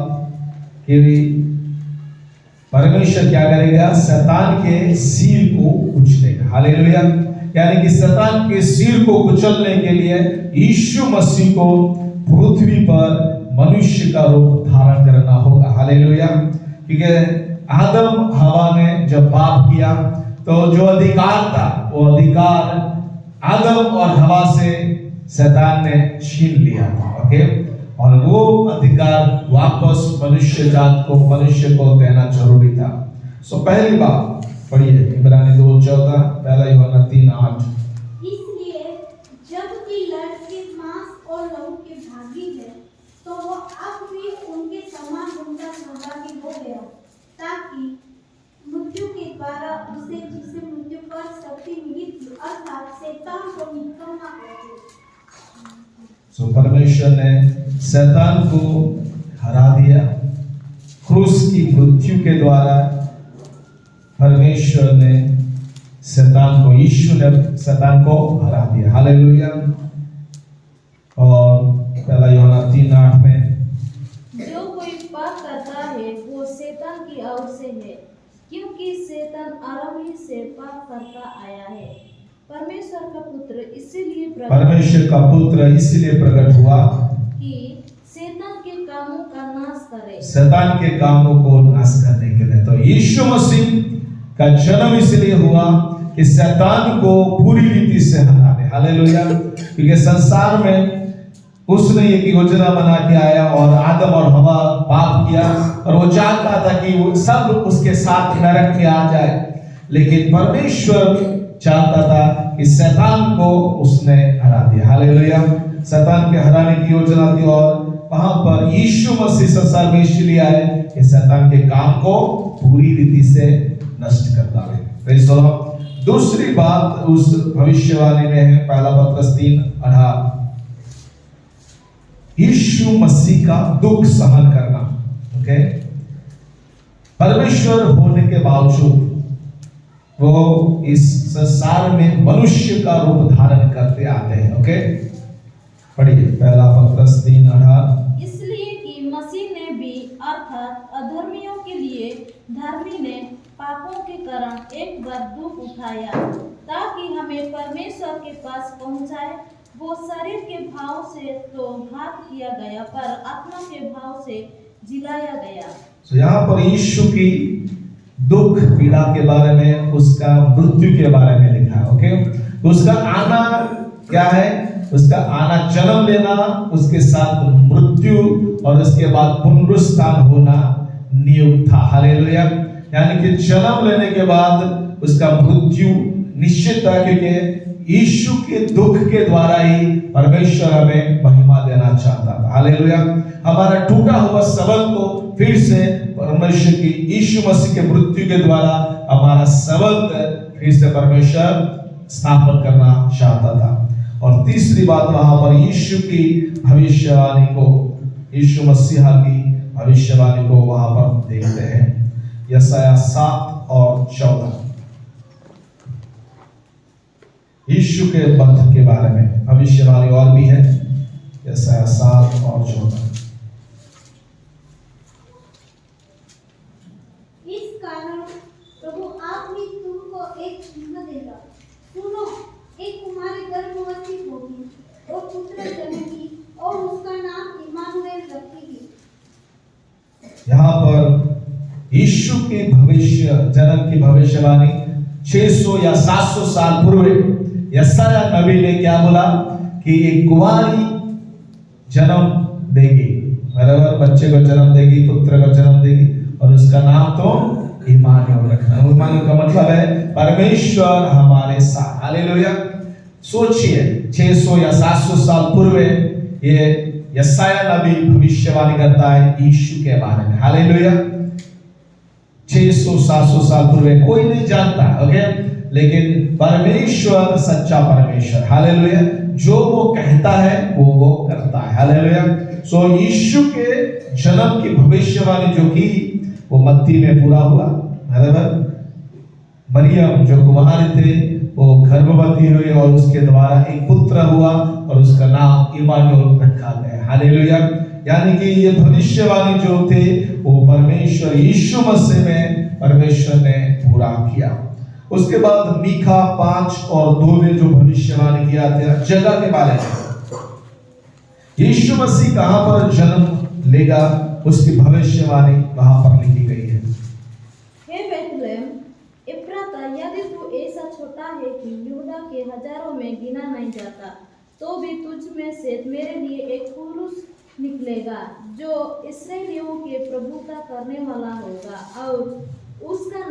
कि परमेश्वर क्या करेगा, शैतान के सिर को कुचलेगा। हालेलुया। यानी कि शैतान के सिर को कुचलने के लिए यीशु मसीह को पृथ्वी पर मनुष्य का रूप धारण करना होगा। हालेलुया। क्योंकि आदम हवा ने जब पाप किया तो जो अधिकार था वो अधिकार आदम और हवा से शैतान ने छीन लिया था। ओके, और वो अधिकार वापस मनुष्य जात को, मनुष्य को देना जरूरी था। सो पहली बात पढ़िए इब्रानी 2:14, पहला यूहन्ना 3:8। इसलिए जबकि लड़के मांस और लहू के भागी है तो वो अब भी उनके समान उनका सहभागी हो गया, ताकि मृत्यु के द्वारा उसे जिसे मृत्यु पर शक्ति मिली थी अर्थात शैतान को निकम्मा कर दे। सो परमेश्वर ने शैतान को हरा दिया क्रूस की मृत्यु के द्वारा। परमेश्वर ने शैतान को, यीशु ने शैतान को हरा दिया। हालेलुया। और पहला यूहन्ना 3:8 में, जो कोई पाप करता है वो शैतान की ओर से है, क्योंकि शैतान आरंभ ही से पाप करता आया है। परमेश्वर का पुत्र इसीलिए प्रकट हुआ कि शैतान के कामों का नाश करे। शैतान के कामों को नाश करने के लिए। तो यीशु मसीह का जन्म इसलिए हुआ कि शैतान को पूरी रीति से हरा दे। हालेलुया। क्योंकि संसार में उसने एक योजना बना के आया और आदम और हवा पाप किया और वो चाहता था कि वो सब उसके साथ नरक में आ जाए, लेकिन परमेश्वर चाहता था कि शैतान को उसने हरा दिया। हालेलुया। शैतान के हराने की योजना थी और वहां पर यीशु मसीह संसार में इसलिए आए कि शैतान के काम को पूरी रीति से नष्ट कर डाले। Praise the Lord. दूसरी बात उस भविष्यवाणी में है, पहला पत्रस 3:18, यीशु मसीह का दुख सहन करना। ओके, परमेश्वर होने के बावजूद वो इस संसार में मनुष्य का रूप धारण करते आते हैं। ओके, पढ़िए पहला पत्रस 3:18। इसलिए कि मसीह ने भी अर्थात अधर्मियों के लिए धर्मी ने पापों के कारण एक बार दुख उठाया ताकि हमें परमेश्वर के पास पहुंचाए। वो शरीर के भाव से तो घात किया गया पर आत्मा के भाव से जिलाया गया। तो यहाँ पर यीशु की दुख पीड़ा के बारे में, उसका मृत्यु के बारे में लिखा है। ओके, तो उसका आना क्या है? उसका आना जन्म लेना, उसके साथ मृत्यु और उसके बाद पुनरुत्थान होना नियुक्त था। हालेलुया। यानी कि जन्म लेने के बाद उसका मृत्यु निश्चित था, क्योंकि यीशु के दुख के द्वारा ही परमेश्वर हमें महिमा देना चाहता था। हालेलुया। हमारा टूटा हुआ संबंध को फिर से परमेश्वर की यीशु मसीह के मृत्यु के द्वारा हमारा संबंध फिर से परमेश्वर स्थापन करना चाहता था। और तीसरी बात, वहां पर यीशु की भविष्यवाणी को, यीशु मसीहा की भविष्यवाणी को वहां पर देखते हैं। यशायाह 7 और 14 यीशु के बर्थ के बारे में भविष्यवाणी और भी है। यशायाह 7 और 14। इस कारण प्रभु आप ही तुमको एक चिन्ह देगा। सुनो, एक कुमारी गर्भवती होगी और पुत्र जनेगी और उसका नाम इम्मानुएल रखेगी। यहाँ पर यीशु के भविष्य जन्म की भविष्यवाणी 600 या 700 साल पूर्व यशायाह नबी ने क्या बोला कि एक कुमारी जन्म देगी, बराबर, बच्चे को जन्म देगी, पुत्र को जन्म देगी और उसका नाम तो इम्मानुएल रखना। इम्मानुएल का मतलब है परमेश्वर हमारे साथ। हालेलुया। सोचिए 600 या 700 साल पूर्व ये यशायाह नबी भविष्यवाणी करता है यीशु के बारे में। हालेलुया। 600-700 साल पूर्व कोई नहीं जानता, ओके, लेकिन परमेश्वर सच्चा परमेश्वर। हालेलुया। जो वो कहता है वो करता है। हालेलुया। सो यीशु के जन्म की भविष्यवाणी जो की वो मत्ती में पूरा हुआ। बराबर, मरियम जो कुंवारी थे वो गर्भवती हुई और उसके द्वारा एक पुत्र हुआ और उसका नाम इम्मानुएल रखा गया। हालेलुया। यानी कि ये भविष्यवाणी जो थे वो परमेश्वर यीशु मसीह में परमेश्वर ने पूरा किया। उसके बाद मीका 5 और 2 में जो भविष्यवाणी किया था जगह के बारे में, यीशु मसीह कहां पर जन्म लेगा उसकी भविष्यवाणी वहां पर लिखी गई है। हे बेथलेहम एफ्राता, यदि तू ऐसा छोटा है कि यहूदा के हजारों में गिना नहीं जाता, तो भी तुझ में से मेरे लिए एक पुरुष निकलेगा जो इस्राएलियों के प्रभुता करने वाला होगा और उसका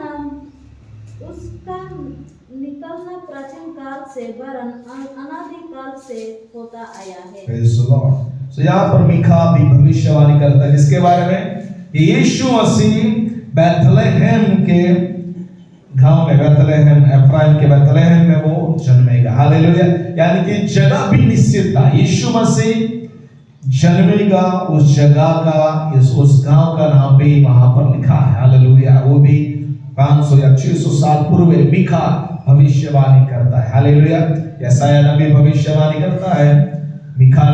निकलना प्राचीन काल से वरन अनादि काल से होता आया है। Praise the Lord. So यहाँ पर मीका भी भविष्यवाणी करता है जिसके बारे में कि यीशु मसीह बेथलेहम के गांव में, बेथलेहम एफ्राइम के बेथलेहम में वो जन्मेगा। हालेलुया। यानी कि जगह भी निश्चित था, यीशु मसीह जन्मेगा उस जगह का, उस गांव का नाम भी वहां पर लिखा है। हालेलुया। वो भी 500 या 600 साल पूर्व मीका भविष्यवाणी करता है। हालेलुया। यशायाह नबी भविष्यवाणी करता है, मीका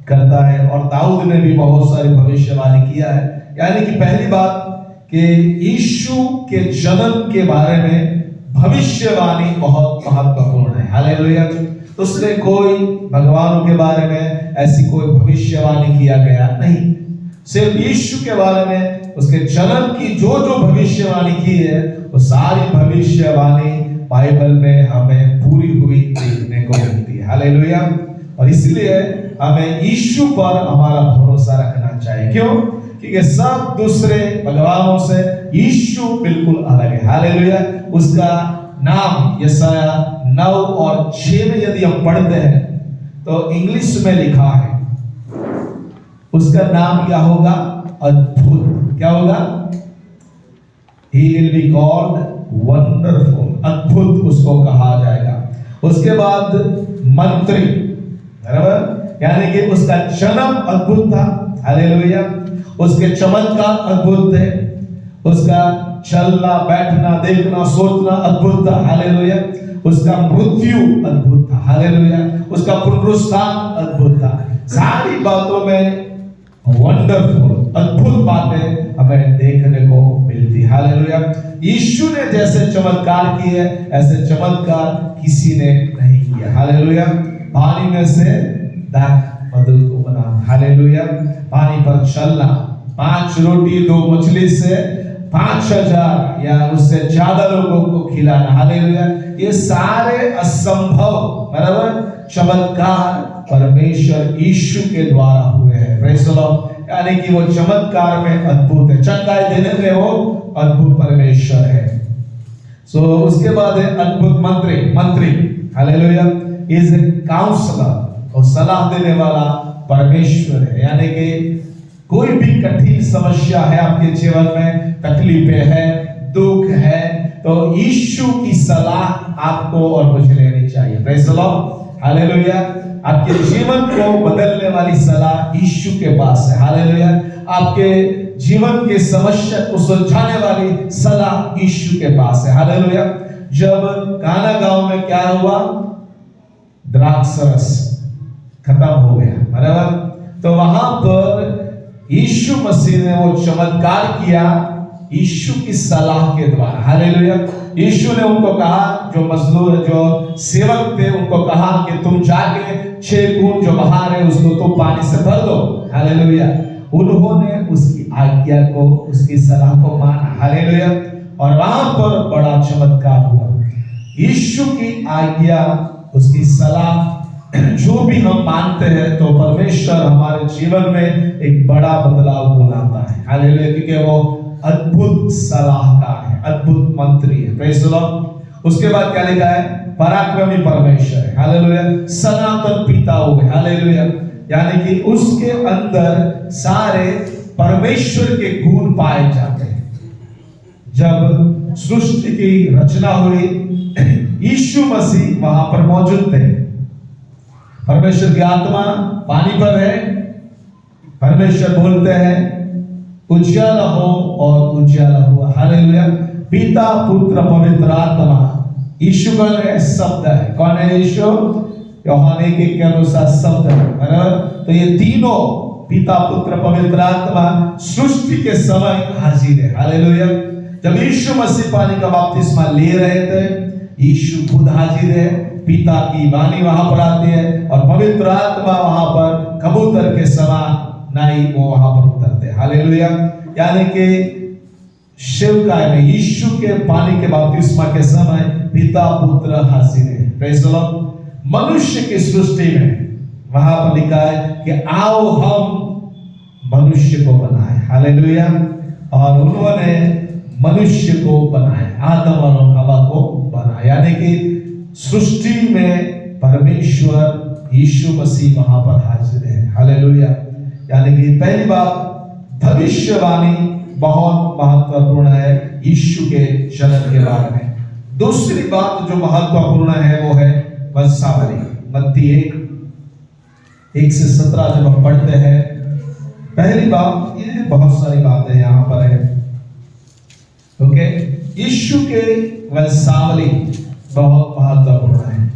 करता है और दाऊद ने भी बहुत सारी भविष्यवाणी किया है। यानी कि पहली बात कि यीशु के जन्म के बारे में भविष्यवाणी बहुत महत्वपूर्ण है। हालेलुया। उसने कोई भगवानों के बारे में ऐसी कोई भविष्यवाणी किया गया नहीं, सिर्फ यीशु के बारे में उसके जन्म की जो जो भविष्यवाणी की है वो सारी भविष्यवाणी बाइबल में हमें पूरी हुई देखने को मिलती है। हालेलुया। और इसलिए हमें यीशु पर हमारा भरोसा रखना चाहिए। क्यों? क्योंकि सब दूसरे भगवानों से यीशु बिल्कुल अलग है। हालेलुया। उसका नाम यशायाह 9 और 6 में यदि हम पढ़ते हैं तो इंग्लिश में लिखा है, उसका नाम क्या होगा? अद्भुत। क्या होगा? He will be called wonderful। अद्भुत उसको कहा जाएगा। उसके बाद मंत्री, बराबर, यानी कि उसका जन्म अद्भुत था। हालेलुया। उसके चमत्कार अद्भुत थे, उसका चलना, बैठना, देखना, सोचना अद्भुत था, हालेलुया। उसका मृत्यु अद्भुत था, हालेलुया। उसका पुनरुत्थान अद्भुत था। सारी बातों में वंडरफुल, अद्भुत बातें हमें देखने को मिलती, हालेलुया। यीशु ने जैसे चमत्कार किए ऐसे चमत्कार किसी ने नहीं किया, हालेलुया। पानी में से दाख मधु को बना, हालेलुया। पानी पर चलना, 5 रोटी 2 मछली से 5,000 या उससे ज्यादा लोगों को खिलाना, हालेलुया। ये सारे असंभव बराबर चमत्कार परमेश्वर यीशु के द्वारा हुए हैं, प्रेज़ द लॉर्ड। यानी कि वो चमत्कार में अद्भुत है, चंगाई देने में वो अद्भुत परमेश्वर है। सो उसके बाद है अद्भुत मंत्री, हालेलुया। इज ए काउंसलर, और सलाह देने वाला परमेश्वर है। यानी कि कोई भी कठिन समस्या है आपके जीवन में, तकलीफें है, दुख है, तो यीशु की सलाह आपको और मुझे लेनी चाहिए, प्रेज़ द लॉर्ड, हालेलुया। आपके जीवन को बदलने वाली सलाह यीशु के पास है, हालेलुया। आपके जीवन के समस्या को सुलझाने वाली सलाह यीशु के पास है, हालेलुया। जब काना गांव में क्या हुआ, द्राक्ष रस खत्म हो गया, बराबर। तो वहां पर यीशु मसीह ने वो चमत्कार किया यीशु की सलाह के द्वारा, हालेलुया। यीशु ने उनको कहा, जो मजदूर जो सेवक थे उनको कहा कि तुम जाके 6 गुण जो बाहर है उसको तो पानी से भर दो, हालेलुया। उन्होंने उसकी आज्ञा को, उसकी सलाह को माना, हालेलुया। और वहां पर बड़ा चमत्कार हुआ। यीशु की आज्ञा, उसकी सलाह जो भी हम मानते हैं तो परमेश्वर हमारे जीवन में एक बड़ा बदलाव को लाता है, हालेलुया। क्योंकि वो अद्भुत सलाहकार है, अद्भुत मंत्री है, प्रेज़ द लॉर्ड। उसके बाद क्या लिखा है, पराक्रमी परमेश्वर है, हालेलुया। सनातन पिता वो है, हालेलुया। यानी कि उसके अंदर सारे परमेश्वर के गुण पाए जाते हैं। जब सृष्टि की रचना हुई, यीशु मसीह वहां पर मौजूद थे। परमेश्वर की आत्मा पानी पर है। परमेश्वर बोलते हैं उजाला हो और उजाला हुआ, हालेलुया। पिता, पुत्र, पवित्र आत्मा, यीशु का शब्द है। कौन है यीशु? यूहन्ना 1 के अनुसार शब्द है, बराबर। तो ये तीनों पिता, पुत्र, पवित्र आत्मा सृष्टि के समय हाजिर है, हालेलुया। जब यीशु मसीह पानी का बपतिस्मा ले रहे थे, यीशु खुद हाजिर है। पिता की वाणी वहां पर आती है और पवित्र आत्मा वहां पर कबूतर के समान नाई वो वहां पर उतरते, हालेलुया। यानी कि शिवकाय में यीशु के पानी के बपतिस्मा के समय पिता, पुत्र हाजिर है, प्रेज़ द लॉर्ड। मनुष्य की सृष्टि में वहां पर लिखा है कि आओ हम मनुष्य को बनाए, हालेलुया। और उन्होंने मनुष्य को बनाया, आदम और हवा को बनाया। यानी कि सृष्टि में परमेश्वर यीशु मसीह वहां पर हाजिर है, हालेलुया। यानी कि पहली बात, भविष्यवाणी बहुत महत्वपूर्ण है यीशु के जन्म के बारे में। दूसरी बात जो महत्वपूर्ण है वो है वंशावली। मत्ती 1 से 17 जब हम पढ़ते हैं, पहली बात, ये बहुत सारी बातें यहाँ पर है, ओके। यीशु के वंशावली बहुत महत्वपूर्ण है।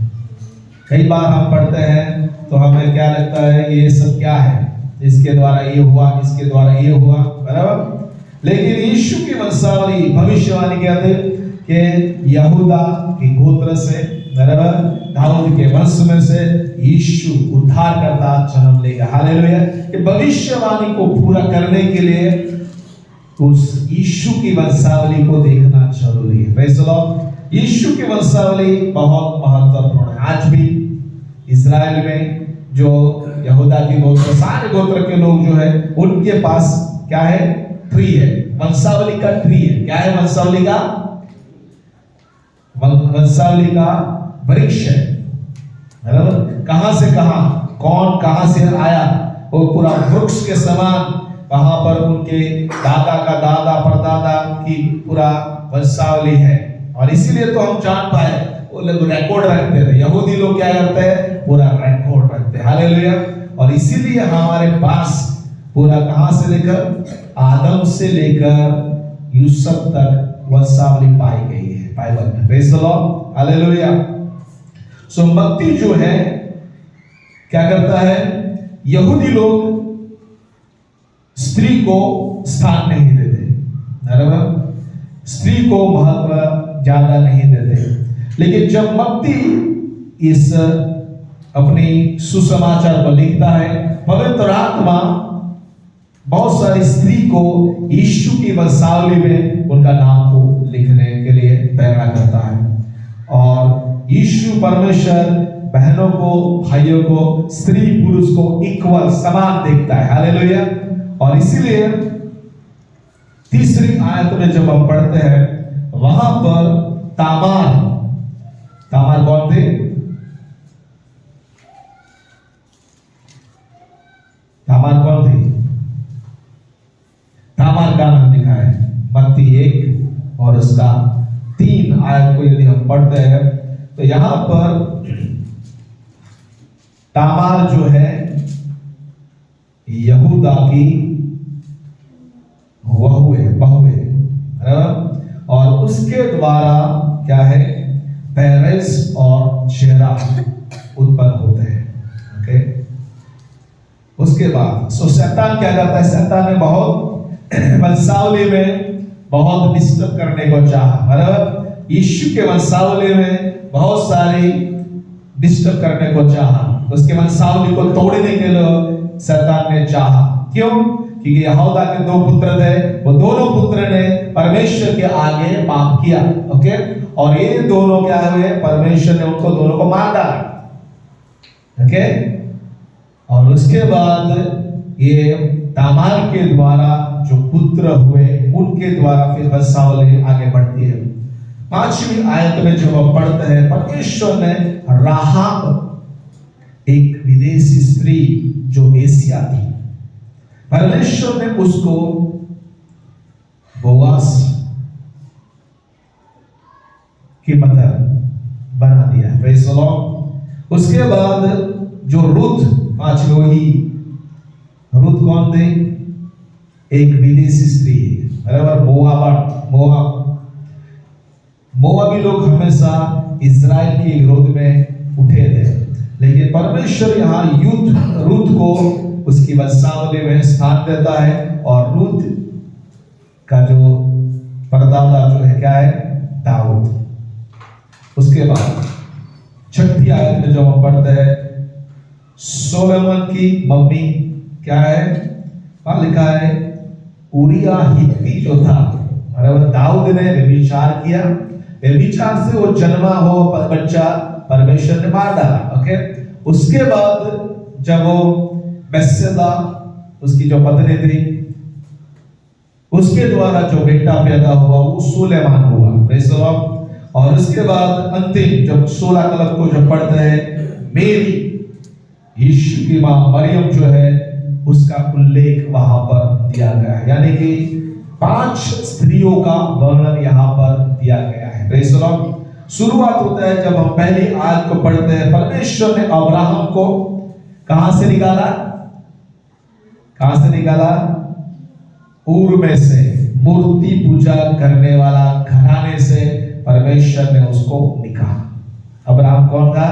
कई बार हम पढ़ते हैं तो हमें क्या लगता है, ये सब क्या है, इसके द्वारा ये हुआ, इसके द्वारा ये हुआ, बराबर। लेकिन यीशु की वंशावली, भविष्यवाणी कहते हैं कि यहूदा के गोत्र से, बराबर, दाऊद के वंश में से यीशु उद्धारकर्ता जन्म लेगा, हालेलुया। ये भविष्यवाणी को पूरा करने के लिए उस यीशु की वंशावली को देखना जरूरी है, प्रेज़ द लॉर्ड। यीशु की वंशावली बहुत महत्वपूर्ण है। आज भी इजराइल में जो यहूदा की गोत्र, सारे गोत्र के लोग जो है, उनके पास क्या है, ट्री है, वंशावली का ट्री है। क्या है वंशावली का? वंशावली का वृक्ष है, बराबर। कहां से कहां, कौन कहां से आया, वो पूरा वृक्ष के समान वहां पर उनके दादा का दादा, परदादा की पूरा वंशावली है। और इसीलिए तो हम जान पाए, वो लोग रिकॉर्ड रखते थे। यहूदी लोग क्या करते हैं, पूरा रिकॉर्ड रखते हैं, हालेलुया। और इसीलिए हमारे पास पूरा कहां से लेकर, आदम से लेकर यूसुफ तक वंशावली पाई गई है बाइबल में। प्रेज द लॉर्ड, हालेलुया। सो मत्ती जो है क्या करता है, यहूदी लोग स्त्री को स्थान नहीं देते, बराबर, स्त्री को महत्व ज्यादा नहीं देते। लेकिन जब मत्ती इस अपनी सुसमाचार को लिखता है, पवित्र आत्मा बहुत सारी स्त्री को यीशु की वंशावली में उनका नाम को लिखने के लिए प्रेरणा करता है। और यीशु परमेश्वर बहनों को, भाइयों को, स्त्री पुरुष को इक्वल समान देखता है, हालेलुया। और इसीलिए तीसरी आयत में जब हम पढ़ते हैं, वहां पर तामार कौन थे? तामार कौन थी? तामार का नाम लिखा है मत्ती 1 और उसका 3 आयत को यदि हम पढ़ते हैं तो यहां पर तामार जो है यहूदा की बहू है, और उसके द्वारा क्या है, पेरेस और जेरा उत्पन्न होते हैं। ओके, उसके बाद शैतान क्या करता है, शैतान ने बहुत वंशावली में बहुत डिस्टर्ब करने को चाहा, बराबर, यीशु के वंशावली में बहुत सारी डिस्टर्ब करने को चाहा, उसके वंशावली को तोड़ने के लिए शैतान ने चाहा। क्यों? क्योंकि यहूदा के 2 पुत्र थे, वो दोनों पुत्र ने परमेश्वर के आगे पाप किया। ओके, और ये दोनों क्या हुए, परमेश्वर ने उनको दोनों को मार डाला। ओके, और उसके बाद ये तामार के द्वारा जो पुत्र हुए उनके द्वारा फिर वंशावली आगे बढ़ती है। 5वीं आयत में जो हम पढ़ते हैं, परमेश्वर ने राहाब, एक विदेशी स्त्री जो एशिया थी, परमेश्वर ने उसको बोआस की मदर बना दिया। Praise the Lord. उसके बाद जो रूथ, 5वीं रूथ कौन थे? एक विदेशी स्त्री, बराबर, मोआबी लोग हमेशा इजराइल के विरोध में उठे थे, लेकिन परमेश्वर यहाँ रूथ को उसकी वंशावली में स्थान देता है। और रूथ का जो परदादा जो है क्या है, दाऊद। उसके बाद 6ठी आयत में जो हम पढ़ते हैं, सोलोमन की मम्मी क्या है, वहां लिखा है उरिया हित्ती जो था, बराबर, दाऊद ने व्यभिचार किया, व्यभिचार से वो जन्मा हो बच्चा परमेश्वर ने मार डाला। ओके, उसके बाद जब वो बेत्शेबा उसकी जो पत्नी थी, उसके द्वारा जो बेटा पैदा हुआ वो सुलेमान हुआ। Praise the Lord. और उसके बाद अंतिम जब 16 कलम को जो पढ़ते हैं, मेरी, यीशु की मां मरियम जो है, उसका उल्लेख वहां पर दिया गया है, यानी कि 5 स्त्रियों का वर्णन यहां पर दिया गया है। Praise the Lord. शुरुआत होता है जब हम पहली आयत को पढ़ते हैं, परमेश्वर ने अब्राहम को कहां से निकाला? कहां से निकाला? ऊर में से, मूर्ति पूजा करने वाला घराने से परमेश्वर ने उसको निकाला। अब्राहम कौन था?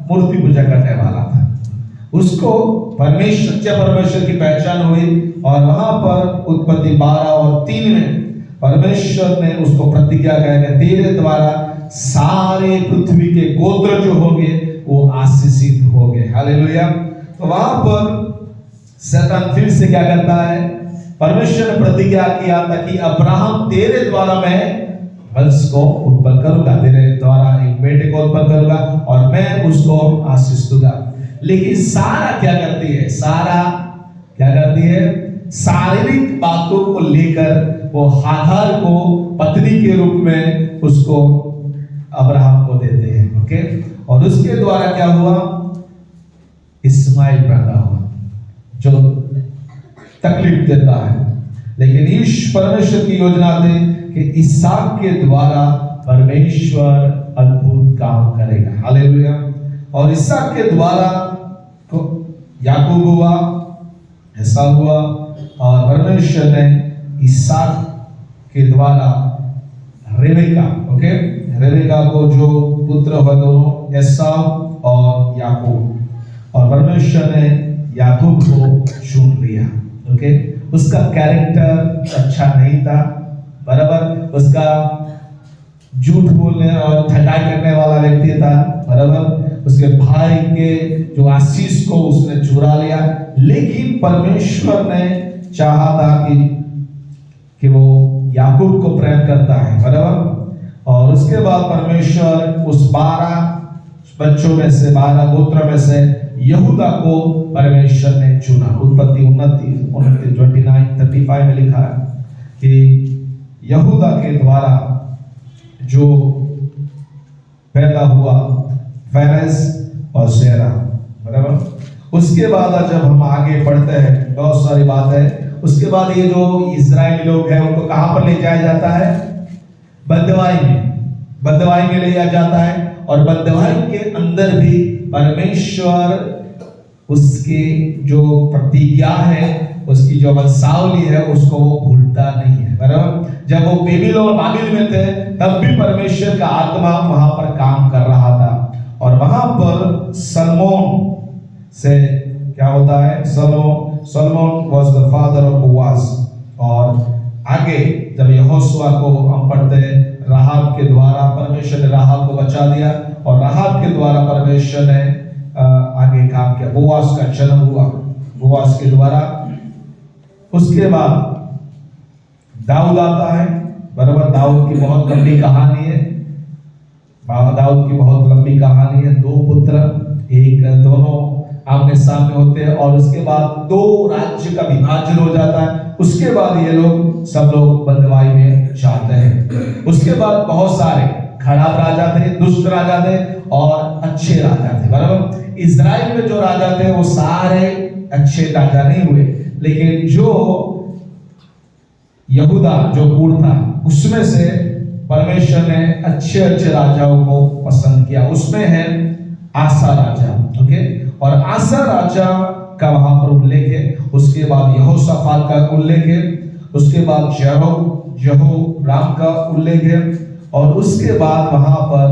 मूर्ति पूजा करने वाला था। उसको परमेश्वर की पहचान हुई, और वहां पर उत्पत्ति 12 और 3 में परमेश्वर ने उसको प्रतिज्ञा किया, तेरे द्वारा सारे पृथ्वी के गोत्र जो होंगे वो आशीषित होंगे। हालेलुया। तो वहां पर शैतान फिर से क्या करता है, परमेश्वर ने प्रतिज्ञा किया था कि अब्राहम तेरे द्वारा मैं वंश को उत्पन्न करूंगा, तेरे द्वारा एक बेटे को उत्पन्न करूंगा और मैं उसको आशीष दूंगा। लेकिन सारा क्या करती है? सारा क्या करती है? शारीरिक बातों को लेकर वो हागार को पत्नी के रूप में उसको अब्राहम को देते हैं। ओके, और उसके द्वारा क्या हुआ? इस्माइल पैदा हुआ जो तकलीफ देता है, लेकिन ईश परमेश्वर की योजना थी कि इसहाक के द्वारा परमेश्वर अद्भुत काम करेगा। हालेलुया। और इसहाक के द्वारा याकूब हुआ, ऐसा हुआ, और परमेश्वर ने इसहाक के द्वारा रेबेका, ओके, रेबेका को जो पुत्र हुए दोनों एसाव और याकूब, और परमेश्वर ने याकूब को चुन लिया, ओके। उसका कैरेक्टर अच्छा नहीं था, बराबर, उसका झूठ बोलने और ठगाई करने वाला व्यक्ति था, बराबर, उसके भाई के जो आशीष को उसने चुरा लिया। लेकिन परमेश्वर ने चाहा था कि वो याकूब को प्रेम करता है, बराबर। और उसके बाद परमेश्वर उस 12 बच्चों में से, 12 गोत्र में से यहूदा को परमेश्वर ने चुना। उत्पत्ति 29:35 में लिखा है कि यहूदा के द्वारा जो पैदा हुआ फेरेस और शेरा, बराबर। उसके बाद जब हम आगे पढ़ते हैं, बहुत सारी बातें, उसके बाद ये जो इजरायली लोग हैं उनको कहां पर ले जाया जाता है? बंदवाई में ले जाया जाता है। और बंदवाई के अंदर भी परमेश्वर उसके जो प्रतिज्ञा है, उसकी जो वंशावली है, उसको वो भूलता नहीं है, बराबर। जब वो बाबिल में थे तब भी परमेश्वर का आत्मा वहां पर काम कर रहा था। और वहां पर सलमोन से क्या होता है? Salmon was the father of Boaz. और आगे जब यहोशुआ को हम पढ़ते हैं, राहाब के द्वारा परमेश्वर ने राहाब को बचा दिया, और राहाब के द्वारा परमेश्वर ने आगे काम किया। बोआज का जन्म हुआ बोआज के द्वारा। उसके बाद दाऊद आता है, बराबर। दाऊद की बहुत लंबी कहानी है, दाऊद की बहुत लंबी कहानी है। 2 पुत्र, दोनों आमने सामने होते हैं, और उसके बाद 2 राज्य का विभाजन हो जाता है। उसके बाद ये लोग सब लोग बंदवाई में जाते हैं। उसके बाद बहुत सारे खराब राजा थे, दुष्ट राजा थे और अच्छे राजा थे, बराबर। इजराइल में जो राजा थे वो सारे अच्छे राजा नहीं हुए, लेकिन जो यहूदा जो कुल था उसमें से परमेश्वर ने अच्छे राजाओं को पसंद किया। उसमें है आसा राजा, ओके। और आसा राजा का वहां पर उल्लेख है। उसके बाद यहोशाफात का उल्लेख है। उसके बाद यहोराम का उल्लेख है। और उसके बाद वहां पर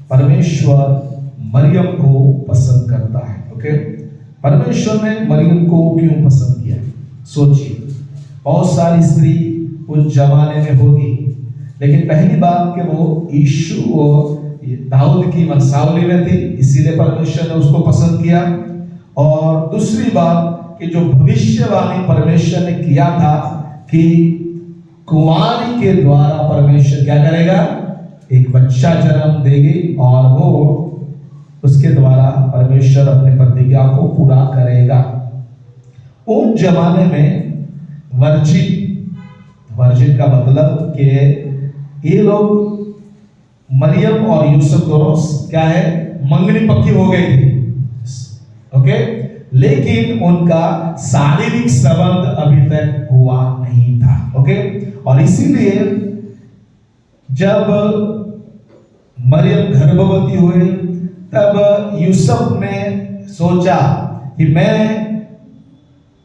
परमेश्वर मरियम को पसंद करता है, ओके। परमेश्वर ने मरियम को क्यों पसंद किया? सोचिए, बहुत सारी स्त्री उस जमाने में होगी, लेकिन पहली बात कि वो यीशु और दाऊद की वंशावली में थी, इसीलिए परमेश्वर ने उसको पसंद किया। और दूसरी बात कि जो भविष्यवाणी परमेश्वर ने किया था कि कुंवारी के द्वारा परमेश्वर क्या करेगा? एक बच्चा जन्म देगी, और वो उसके द्वारा परमेश्वर अपने प्रतिज्ञा को पूरा करेगा। उन जमाने में वर्जिन का मतलब कि ये लोग, मरियम और यूसुफ दोनों क्या है? मंगनी पक्की हो गई थी, ओके। लेकिन उनका शारीरिक संबंध अभी तक हुआ नहीं था, ओके। और इसीलिए जब मरियम गर्भवती हुई तब यूसुफ ने सोचा कि मैं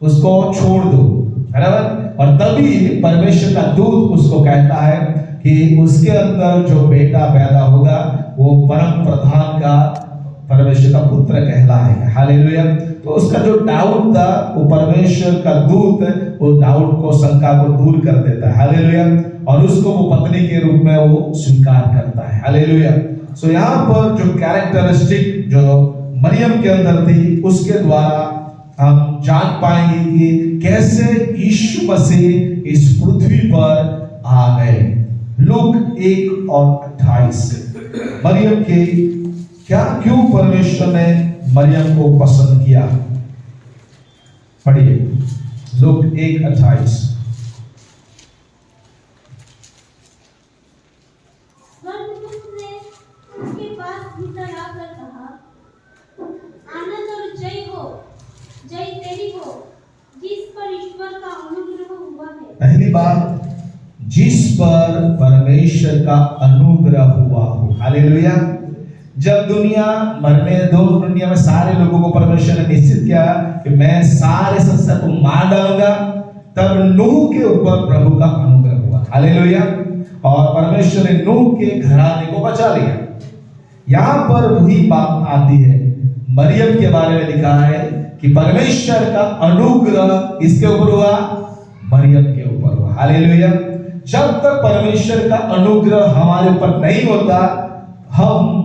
उसको छोड़ दूं, बराबर। और तभी परमेश्वर का दूत उसको कहता है कि उसके अंदर जो बेटा पैदा होगा वो परम प्रधान का, परमेश्वर का पुत्र कहलाएगा। हालेलुया। तो उसका जो डाउट था, वो परमेश्वर का दूत वो डाउट को, शंका को दूर कर देता है। हालेलुया। और उसको वो पत्नी के रूप में वो स्वीकार करता है। हालेलुया। सो यहाँ पर जो कैरेक्टरिस्टिक जो मरियम के अंदर थी, उसके द्वारा हम जान पाएंगे कि कैसे यीशु मसीह इस पृथ्वी पर आ गए। लूक 1:28 मरियम के क्यों परमेश्वर ने मरियम को पसंद किया? पढ़िए, लूक 1:28। स्वर्गदूत ने उसके पास भीतर आकर कहा, आनंद और जय हो, जय तेरी हो, जिस पर ईश्वर का अनुग्रह हुआ है। पहली बात, जिस पर परमेश्वर का अनुग्रह हुआ हो। हालेलुया। जब दुनिया में सारे लोगों को परमेश्वर ने निश्चित किया कि मैं सारे संसार को मार डालूंगा, तब नूह के ऊपर प्रभु का अनुग्रह हुआ। हालेलुया। और परमेश्वर ने नूह के घराने को बचा लिया। यहाँ पर वही बात आती है, मरियम के बारे में लिखा है कि परमेश्वर का अनुग्रह किसके ऊपर हुआ? मरियम के ऊपर हुआ। हालेलुया। जब तक परमेश्वर का अनुग्रह हमारे ऊपर नहीं होता, हम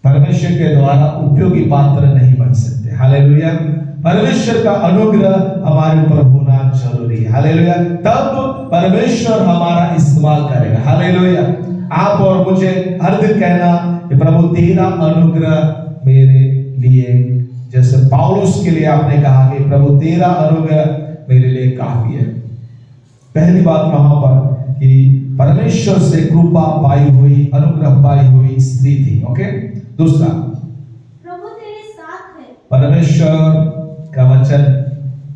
परमेश्वर के द्वारा उपयोगी पात्र नहीं बन सकते। हालेलुया। परमेश्वर का अनुग्रह हमारे ऊपर होना जरूरी है। हालेलुया। तब परमेश्वर हमारा इस्तेमाल करेगा। हालेलुया। आप और मुझे हर दिन कहना कि प्रभु तेरा अनुग्रह मेरे लिए, जैसे पौलुस के लिए आपने कहा कि प्रभु तेरा अनुग्रह मेरे लिए काफी है। पहली बात वहां पर कि परमेश्वर से कृपा पाई हुई, अनुग्रह पाई हुई स्त्री थी। ओके। दूसरा, प्रभु तेरे साथ है। परमेश्वर का वचन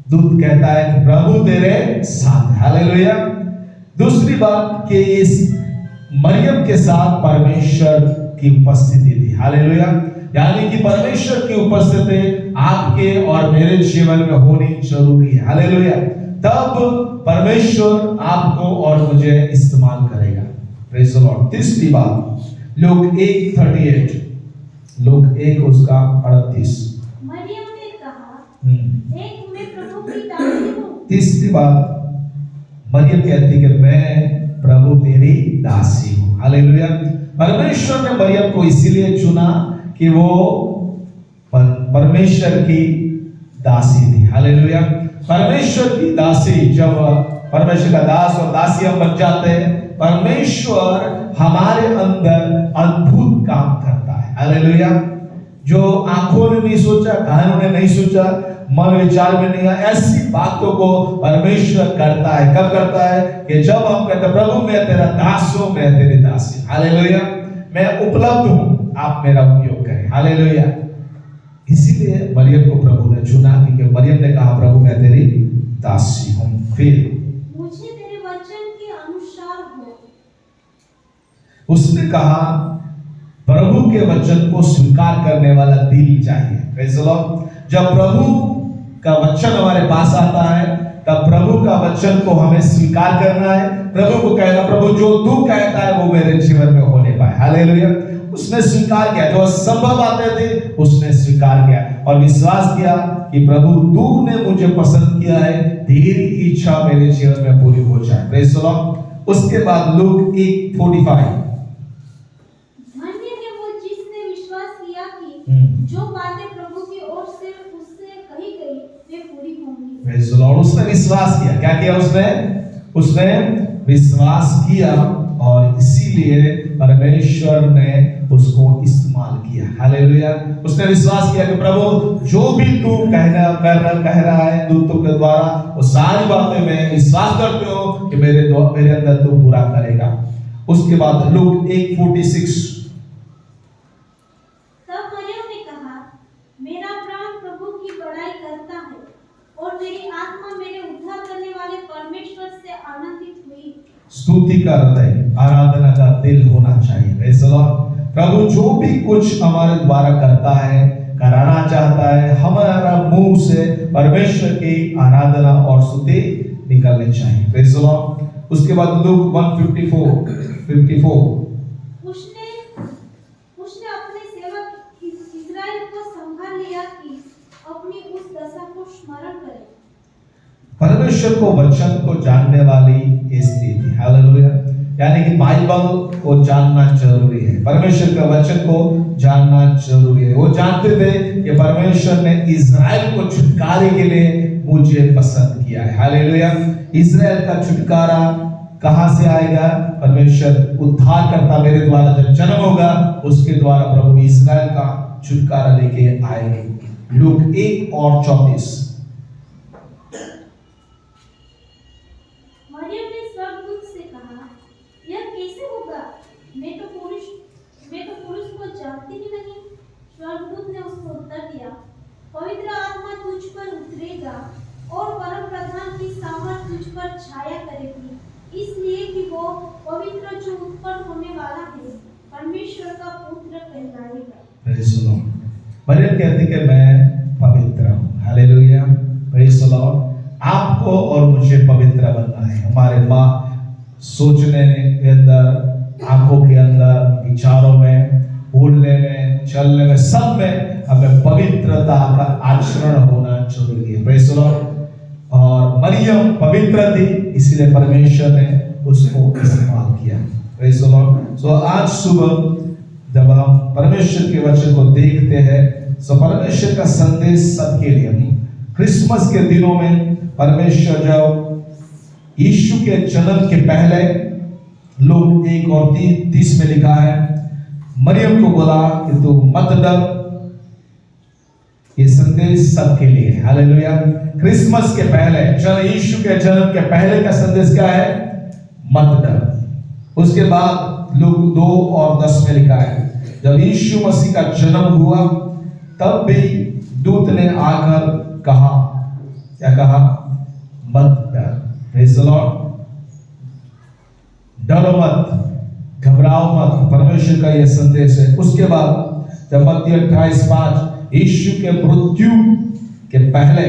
दूत कहता है कि प्रभु तेरे साथ है। हालेलुया। दूसरी बात कि इस मरियम के साथ परमेश्वर की उपस्थिति थी। हालेलुया। यानी कि परमेश्वर की उपस्थिति आपके और मेरे जीवन में होनी जरूरी है। हालेलुया। तब परमेश्वर आपको और मुझे इस्तेमाल करेगा। Praise the Lord. तीसरी बात, लोग 1:38, लोग 1 उसका 38। मरियम ने कहा, एक मैं प्रभु की दासी हूँ। तीसरी बात, मरियम कहती कि मैं प्रभु तेरी दासी हूँ। हालेलुया। परमेश्वर ने मरियम को इसीलिए चुना कि वो परमेश्वर की दासी थी। हालेलुया। परमेश्वर की दासी, जब परमेश्वर का दास और दासी हम बन जाते हैं, परमेश्वर हमारे अंदर अद्भुत काम करता है। हालेलुया। जो आंखों ने नहीं सोचा, कानों ने नहीं सोचा, मन विचार में नहीं आया, ऐसी बातों को परमेश्वर करता है। कब करता है? कि जब हम कहते हैं प्रभु मैं तेरा दास हूं, मैं तेरी दासी। हालेलुया। मैं उपलब्ध हूं, आप मेरा उपयोग करें। हालेलुया। इसीलिए मरियम को प्रभु ने चुना, क्योंकि मरियम ने कहा प्रभु मैं तेरी दासी हूं। फिर मुझे तेरे वचन के अनुसार हो। उसने कहा प्रभु के वचन को स्वीकार करने वाला दिल चाहिए। Praise the Lord. जब प्रभु का वचन हमारे पास आता है, तब प्रभु का वचन को हमें स्वीकार करना है। प्रभु को कहना, प्रभु जो तू कहता है वो मेरे जीवन में होने पाए। हालेलुया। उसने स्वीकार किया, जो असंभव बातें थी उसने स्वीकार किया और विश्वास किया कि प्रभु तूने मुझे पसंद किया है, तेरी इच्छा मेरे जीवन में पूरी हो जाए। Praise the Lord. उसके बाद लूक 1:45, धन्य है वो जिसने विश्वास किया कि जो बातें प्रभु की ओर से उससे कही गई वे पूरी होंगी। Praise the Lord. उसने विश्वास किया। क्या किया उसने? उसने विश्वास किया और इसीलिए परमेश्वर ने उसको इस्तेमाल किया। हालेलुया। उसने विश्वास किया कि प्रभु जो भी तू कह रहा है दूतों के द्वारा, वो सारी बातें मैं विश्वास करते हो कि मेरे अंदर तू पूरा करेगा। उसके बाद लूक 1:46, तब मरियम ने कहा, मेरा प्राण प्रभु की बड़ाई करता है और मेरी आत्मा मेरे उद्धार करने वाले परमेश्वर से आनंदित हुई। स्तुति का हृदय, आराधना का दिल होना चाहिए। Praise the Lord. प्रभु जो भी कुछ हमारे द्वारा करता है, कराना चाहता है, हमारा मुंह से परमेश्वर की आराधना और स्तुति निकलनी चाहिए। Praise the Lord. उसके बाद लूक 1:54, उसने अपने सेवक इस्राएल को संभाल लिया कि अपनी उस दशा को स्मरण करे। परमेश्वर को वचन को जानने वाली स्त्री थी। हालेलुया। यानी कि बाइबल को जानना जरूरी है, परमेश्वर के वचन को जानना जरूरी है। वो जानते थे कि परमेश्वर ने इज़राइल को छुटकारे के लिए मुझे पसंद किया है। हालेलुया। इज़राइल का छुटकारा कहां से आएगा? परमेश्वर उद्धार करता मेरे द्वारा जब जन्म होगा, उसके द्वारा प्रभु इज़राइल का छुटकारा लेके आएंगे। लूक 1:34, मरियम ने स्वर्गदूत से कहा, यह कैसे होगा? मैं तो पुरुष को जानती ही नहीं। स्वर्गदूत ने उसको उत्तर दिया, पवित्र आत्मा तुझ पर उतरेगा और परम प्रधान की सामर्थ तुझ पर छाया करेगी, इसलिए कि वो पवित्र जो उत्पन्न होने वाला है परमेश्वर का पुत्र कहलाएगा। Praise the Lord. मरियम कहती कि मैं पवित्र हूँ। हालेलुया। Praise the Lord. आपको और मुझे पवित्र बनना है। हमारे माँ सोचने के अंदर, आंखों के अंदर, विचारों में, बोलने में, चलने में, सब में हमें पवित्रता का आचरण होना जरूरी है। Praise the Lord. और मरियम पवित्र थी, इसलिए परमेश्वर ने उसको इस्तेमाल किया। Praise the lord. सो आज सुबह जब हम परमेश्वर के वचन को देखते हैं, सो परमेश्वर का संदेश सबके लिए। क्रिसमस के दिनों में परमेश्वर जब यीशु के जन्म के पहले, लोग 1:30 में लिखा है, मरियम को बोला कि तू मत डर, ये संदेश सबके लिए है। हालेलुया। क्रिसमस के पहले, यीशु के जन्म के पहले का संदेश क्या है? मत डर। उसके बाद लूक 2:10 में लिखा है, जब यीशु मसीह का जन्म हुआ तब भी दूत ने आकर कहा, क्या कहा? मत डर। Praise the Lord. डरो मत, घबराओ मत, परमेश्वर का यह संदेश है। उसके बाद जब मत्ती 28:5 यीशु के मृत्यु के पहले,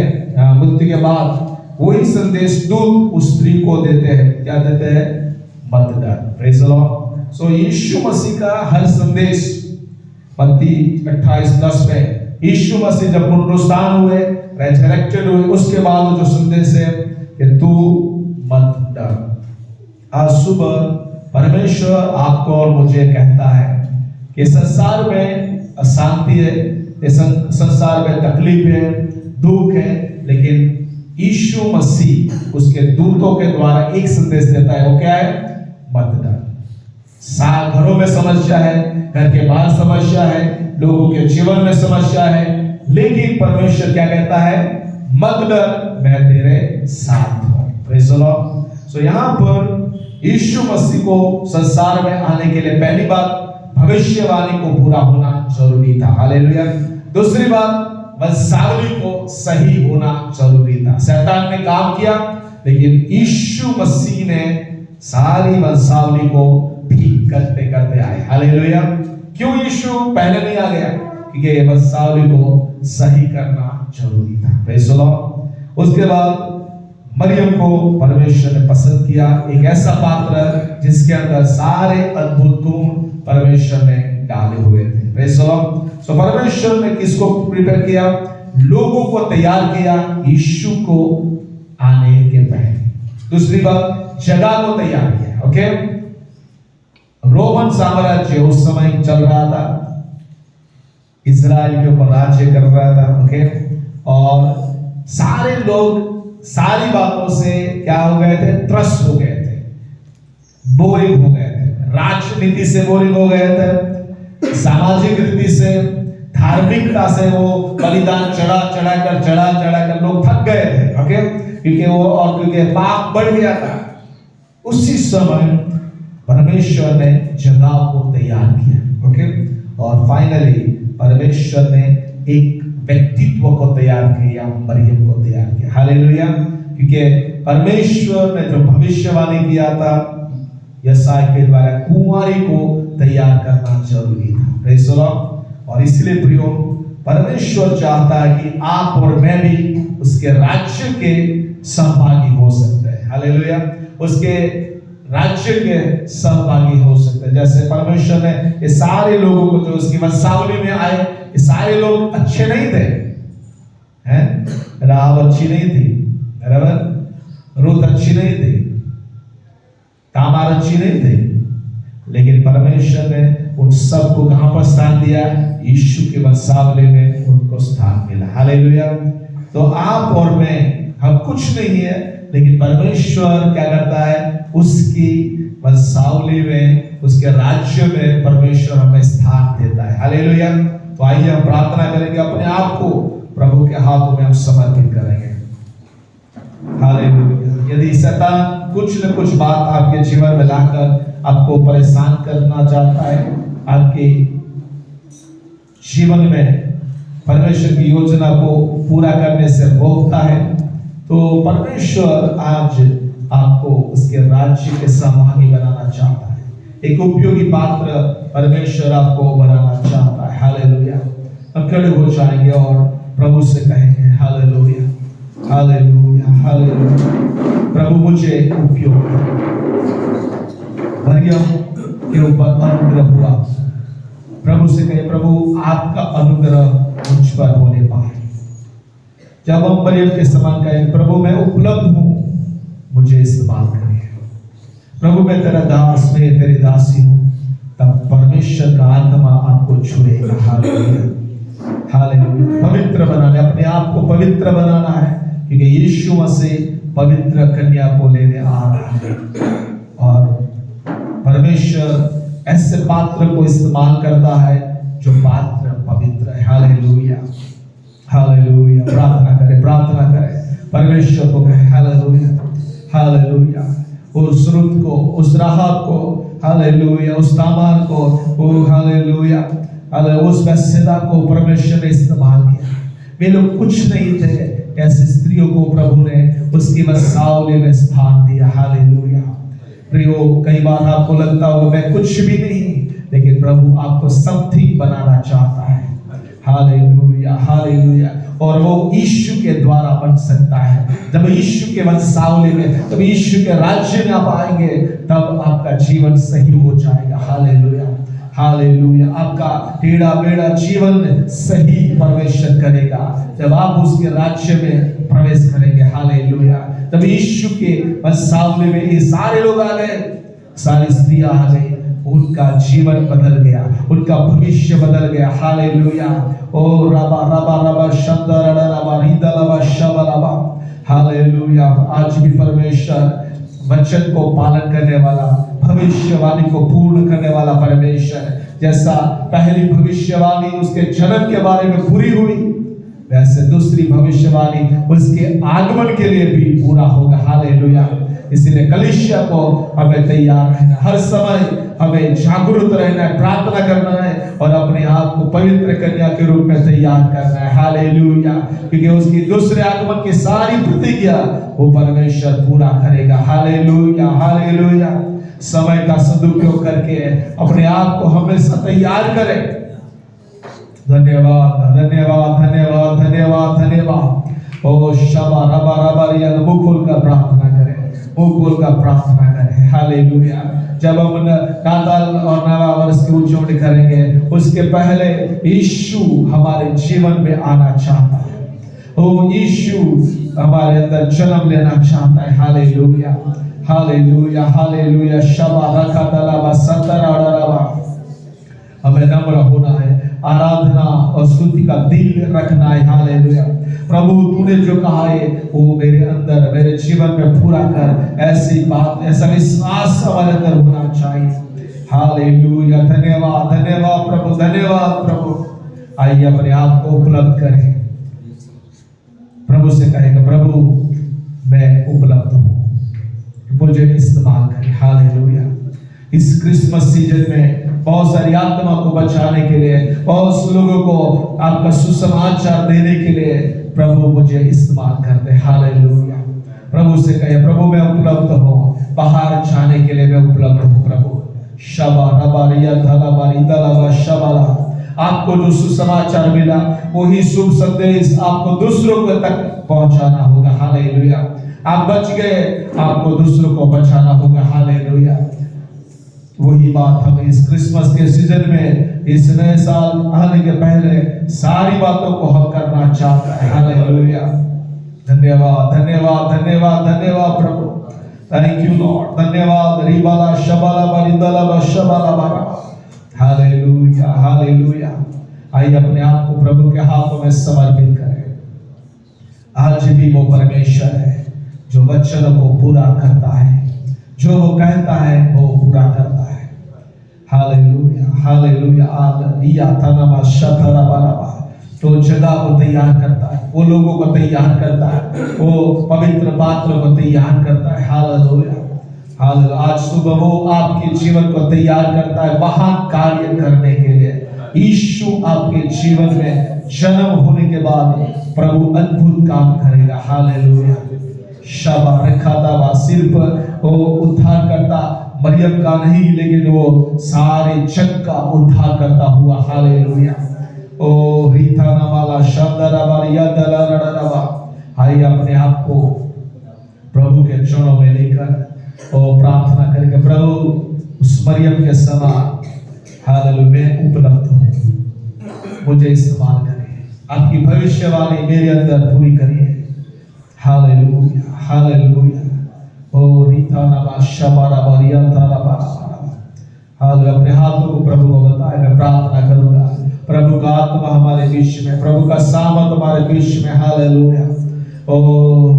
मृत्यु के बाद वही संदेश दूत उस स्त्री को देते हैं, क्या देते हैं? मत डर। Praise the lord. So Yeshu Masih का हर संदेश, मत्ती 28:10 में यीशु मसीह जब पुनरुत्थान हुए, रेजरेक्टेड हुए, उसके बाद जो संदेश है कि तू मत डर। आज सुबह परमेश्वर आपको और मुझे कहता है कि संसार में अशांति है, इस संसार में तकलीफ है, दुख है, लेकिन यीशु मसीह उसके दूतों के द्वारा एक संदेश देता है। वो क्या है? मत डर। घरों में समस्या है, घर के बाहर समस्या है, लोगों के जीवन में समस्या है, लेकिन परमेश्वर क्या कहता है? मत डर, मैं तेरे साथ हूं। Praise the lord. सो यहाँ पर यीशु मसीह को संसार में आने के लिए पहली बात भविष्यवाणी को पूरा होना जरूरी था। हालेलुया। दूसरी बात वंशावली को सही होना जरूरी था। शैतान ने काम किया, लेकिन यीशु मसीह ने सारी वंशावली को ठीक करते करते आए। हालेलुया। क्यों यीशु पहले नहीं आ गया? क्योंकि वंशावली को सही करना जरूरी था। Praise the Lord. उसके बाद मरियम को परमेश्वर ने पसंद किया, एक ऐसा पात्र जिसके अंदर सारे अद्भुत गुण परमेश्वर ने डाले हुए थे। Praise the lord. सो परमेश्वर ने किसको प्रिपेयर किया? लोगों को तैयार किया यीशु को आने के पहले। दूसरी बात, जगह को तैयार किया। ओके, रोमन साम्राज्य उस समय चल रहा था, इजराइल के ऊपर राज्य कर रहा था। ओके, और सारे लोग सारी बातों से क्या हो गए थे? त्रस्त हो गए थे, बोरिंग हो गए थे, राजनीति से बोरिंग हो गए थे, सामाजिक रीति से, धार्मिकता से वो बलिदान चढ़ा कर लोग थक गए थे। ओके, क्योंकि पाप बढ़ गया था। उसी समय परमेश्वर ने जगह को तैयार किया। ओके, और फाइनली परमेश्वर ने एक व्यक्तित्व को तैयार किया, मरियम को तैयार किया। हालेलुया। क्योंकि परमेश्वर ने जो भविष्यवाणी किया था यशायाह के द्वारा, कुंवारी को तैयार करना जरूरी था। Praise the Lord. और इसलिए प्रियो, परमेश्वर चाहता है कि आप और मैं भी उसके राज्य के सहभागी हो सकते हैं। हालेलुया। उसके राज्य के सहभागी हो सकते हैं। जैसे परमेश्वर ने ये सारे लोगों को जो उसकी वंशावली में आए, ये सारे लोग अच्छे नहीं थे, हैं? राहब अच्छी नहीं थी, बराबर, रूत अच्छी नहीं थी, तामार अच्छी नहीं थी, लेकिन परमेश्वर ने उन सबको कहां पर स्थान दिया? यीशु के वंशावली में उनको स्थान मिला। हालेलुया। तो आप और मैं, हम कुछ नहीं है, लेकिन परमेश्वर क्या करता है? उसकी वंशावली में, उसके राज्य में परमेश्वर हमें स्थान देता है। हालेलुया। तो आइए हम प्रार्थना करेंगे, अपने आप को प्रभु के हाथों में हम समर्पित करेंगे। हालेलुया। यदि शैतान कुछ न कुछ बात आपके जीवन में लाकर आपको परेशान करना चाहता है, आपके जीवन में परमेश्वर की योजना को पूरा करने से रोकता है, तो परमेश्वर आज आपको उसके राज्य के सहभागी बनाना चाहता है। एक उपयोगी पात्र परमेश्वर आपको बनाना चाहता है। हालेलुया। हम खड़े हो जाएंगे और प्रभु से कहेंगे, हालेलुया, हालेलुया, हालेलुया। प्रभु मुझे उपयोग मरियम के ऊपर अनुग्रह हुआ। प्रभु से कहे, प्रभु आपका अनुग्रह मुझ पर होने पाए। जब हम मरियम के समान कहें, प्रभु मैं उपलब्ध हूं, मुझे इस्तेमाल करें। प्रभु मैं तेरा दास, मैं तेरी दासी हूं, तब परमेश्वर का आत्मा आपको छुएगा। Hallelujah, hallelujah. पवित्र बनाना, अपने आप को पवित्र बनाना है, क्योंकि यीशु मसीह पवित्र कन्या को लेने आ रहा है। और परमेश्वर ऐसे पात्र को इस्तेमाल करता है जो पात्र पवित्र है। हालेलुया, हालेलुया। प्रार्थना करें, प्रार्थना करें, परमेश्वर को कहें हालेलुया, हालेलुया। उस रुत को, उस राहब को, हालेलुया, उस तामार को, ओ हालेलुया, उस वैश्यता को परमेश्वर ने इस्तेमाल किया। वे लोग कुछ नहीं थे, ऐसी स्त्रियों को प्रभु ने उसकी वंशावली में स्थान दिया। हालेलुया। प्रियो, कई बार आपको लगता होगा मैं कुछ भी नहीं, लेकिन प्रभु आपको समथिंग बनाना चाहता है। हालेलुया, हालेलुया। और वो यीशु के द्वारा बन सकता है। जब यीशु के वंशावली में, जब यीशु के राज्य में आप आएंगे, तब आपका जीवन सही हो जाएगा। Hallelujah, hallelujah. आपका टेढ़ा मेढ़ा जीवन सही परमेश्वर करेगा जब आप उसके राज्य में प्रवेश करेंगे। हालेलुया। जब यीशु के वंशावली में ये सारे लोग आ गए, सारी स्त्रियां आ गई, उनका जीवन बदल गया, उनका भविष्य बदल गया। हालेलुया। ओ रबा रबा रबा शब्दा रबा रबा रिदा रबा शबा रबा। हालेलुया। आज भी परमेश्वर वचन को पालन करने वाला, भविष्यवाणी को पूर्ण करने वाला परमेश्वर, जैसा पहली भविष्यवाणी उसके जन्म के बारे में पूरी हुई, वैसे दूसरी भविष्यवाणी उसके आगमन के लिए भी पूरा होगा। हालेलुया। इसलिए कलीसिया को हमें तैयार रहना, हर समय हमें जागरूक रहना है, प्रार्थना करना है और अपने आप को पवित्र कन्या के रूप में तैयार करना है। हालेलुया। क्योंकि उसकी दूसरे आगमन की सारी प्रतिज्ञा वो परमेश्वर पूरा करेगा। Hallelujah, hallelujah. समय का सदुपयोग करके अपने आप को हमेशा तैयार करें। धन्यवाद, धन्यवाद, धन्यवाद, धन्यवाद, धन्यवाद। ओ शबा रबा रबा रिया, मुंह खोलकर प्रार्थना करें, मुंह खोलकर प्रार्थना करें। हालेलुया। जब हम नाताल और नवा वर्ष की उजवणी करेंगे, उसके पहले यीशु हमारे जीवन में आना चाहता है। ओ यीशु हमारे अंदर जन्म लेना चाहता है। हालेलुया, हालेलुया, हालेलुया। शबा रखा तलाबा सतराड़ाबा। हमें नम्र होना है, आराधना और स्तुति का दिल रखना है। हालेलुया। प्रभु तूने जो कहा है वो मेरे अंदर, मेरे जीवन में पूरा कर, ऐसी बात, ऐसा विश्वास हमारे अंदर होना चाहिए। हालेलुया। धन्यवाद, धन्यवाद प्रभु, धन्यवाद प्रभु। आइए अपने आप को उपलब्ध करें, प्रभु से कहेगा, प्रभु मैं उपलब्ध हूँ, मुझे इस्तेमाल करें। हालेलुया। इस क्रिसमस सीजन में बहुत सारी आत्मा को बचाने के लिए, बहुत लोगों को आपका सुसमाचार देने के लिए प्रभु मुझे इस्तेमाल कर दे। हालेलुया। प्रभु से कहे, प्रभु मैं उपलब्ध हूँ, बाहर जाने के लिए मैं उपलब्ध हूँ। प्रभु शबा रबा रिया धला रिदा शबाला। आपको जो सुसमाचार मिला वही शुभ संदेश आपको दूसरों को तक पहुंचाना होगा। हालेलुया। आप बच गए, आपको दूसरों को बचाना होगा। हालेलुया। वही बात हमें इस क्रिसमस के सीजन में, इस नए साल आने के पहले सारी बातों को हम करना चाहते हैं। हालेलुया। धन्यवाद, धन्यवाद, धन्यवाद, धन्यवाद प्रभु। Thank you Lord. धन्यवाद। रिबाला शबाला बलिदला शबाला बारा। Hallelujah, hallelujah. आइए अपने आप को प्रभु के हाथों में समर्पित करें। आज भी वो परमेश्वर है जो वचनों को पूरा करता है, जो वो कहता है वो पूरा करता है। हालेलुया, हालेलुया। आलिया तनामा शतरा बालाबा। तो जगह को तैयार करता है, वो लोगों को तैयार करता है, वो पवित्र पात्र को तैयार करता है। हालेलुया, हालेलुया। आज सुबह वो आपके जीवन को तैयार करता है महान कार्य करने के लिए। यीशु आपके जीवन में जन्म होने के बाद प्रभु अद्भुत काम करेगा। हालेलुया। शबा रखादा। सिर्फ वो उद्धार करता मरियम का नहीं, लेकिन वो सारे जग का उद्धार करता हुआ। हालेलुया। ओ रीता नामाला शब्दराबा यादला रड़ाबा। आइए अपने आप को प्रभु के चरणों में लेकर और प्रार्थना करके, प्रभु समान हालेलुया में उपलब्ध हो। मुझे इस्तेमाल करिए, आपकी भविष्यवाणी मेरे अंदर पूरी करिए। Hallelujah hallelujah. ओ रीता नवा शबारा बरिया ताला बारा। हालेलुया। अपने हाथों को प्रभु को बताए, मैं प्रार्थना करूंगा प्रभु का आत्मा हमारे बीच में, प्रभु का सामर्थ हमारे बीच में। हालेलुया। ओ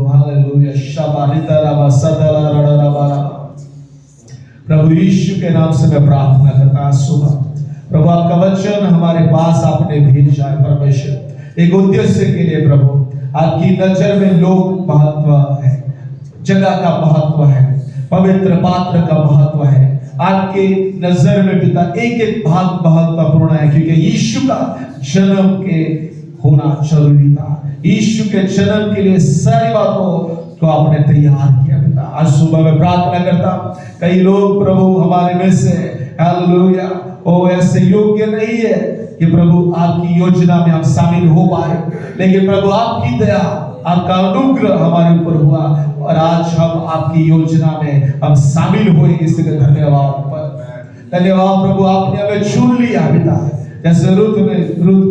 हालेलुया। शबारिता रबा सदला रडा बारा। प्रभु यीशु के नाम से मैं प्रार्थना करता हूं सुबह प्रभु आपका वचन हमारे पास आपने भेजा है परमेश्वर एक उद्देश्य के लिए। प्रभु आपकी नजर में लोग महत्व है, जगह का महत्व है, पवित्र पात्र का महत्व है। आपके नजर में पिता एक एक भाग महत्वपूर्ण है, क्योंकि यीशु का जन्म के होना जरूरी था। यीशु के जन्म के लिए सारी बातों को आपने तैयार किया पिता। आज सुबह मैं प्रार्थना करता हूं, कई लोग प्रभु हमारे में से हालेलुया ओ ऐसे योग्य नहीं है कि प्रभु आपकी योजना में हम शामिल हो पाए, लेकिन प्रभु आपकी दया आपका अनुग्रह हमारे ऊपर हुआ और आज हम आपकी योजना में हम शामिल हुए। इसलिए धन्यवाद धन्यवाद प्रभु, आपने हमें चुन लिया पिता। जैसे रुत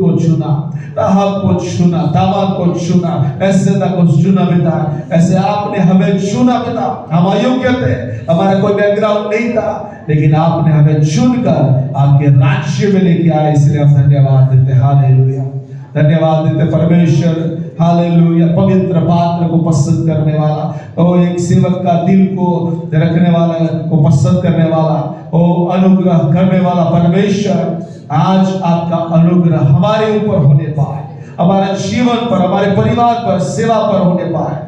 को चुना, राहब को चुना, दामाद को चुना, ऐसे को चुना पिता, ऐसे आपने हमें चुना पिता। हम अयोग्य थे, हमारा कोई बैकग्राउंड नहीं था, लेकिन आपने हमें चुनकर आपके राज्य में लेके आए। इसलिए हम धन्यवाद देते। हालेलुया। धन्यवाद देते परमेश्वर। हालेलुया। पवित्र पात्र को पसंद करने वाला, ओ एक सेवक का दिल को रखने वाला, को पसंद करने वाला, ओ अनुग्रह करने वाला परमेश्वर, आज आपका अनुग्रह हमारे ऊपर होने पाए, हमारे जीवन पर, हमारे परिवार पर, सेवा पर होने पाए।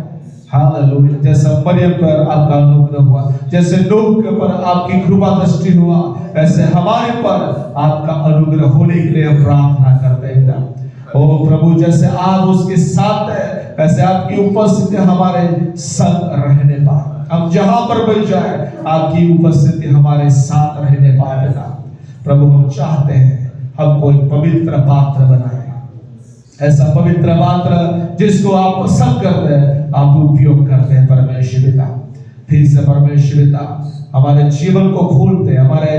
हालेलुया। जैसा मरियम पर आपका अनुग्रह हुआ, जैसे नूह के पर आपकी कृपा दृष्टि हुआ, ऐसे हमारे पर आपका अनुग्रह होने के लिए हम प्रार्थना करते हैं। ओ प्रभु, जैसे आप उसके साथ है, वैसे आपकी उपस्थिति हमारे संग रहने पाए। हम जहां पर भी जाए आपकी उपस्थिति हमारे साथ रहने पाए। प्रभु हम चाहते हैं हम कोई पवित्र पात्र बनाए, ऐसा पवित्र पात्र जिसको आप पसंद करते हैं, आप उपयोग करते हैं परमेश्वर पिता। फिर से परमेश्वर पिता हमारे जीवन को खोलते हैं, हमारे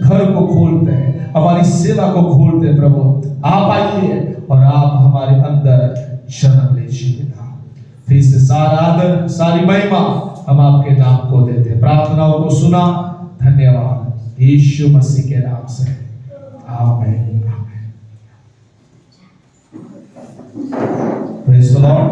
घर को खोलते हैं, हमारी सेवा को खोलते हैं। प्रभु आप आइए और आप हमारे अंदर जन्म लीजिए पिता। फिर से सारा आदर सारी महिमा हम आपके नाम को देते हैं। प्रार्थनाओं को सुना, धन्यवाद यीशु मसीह के नाम से, आमीन। Praise the Lord.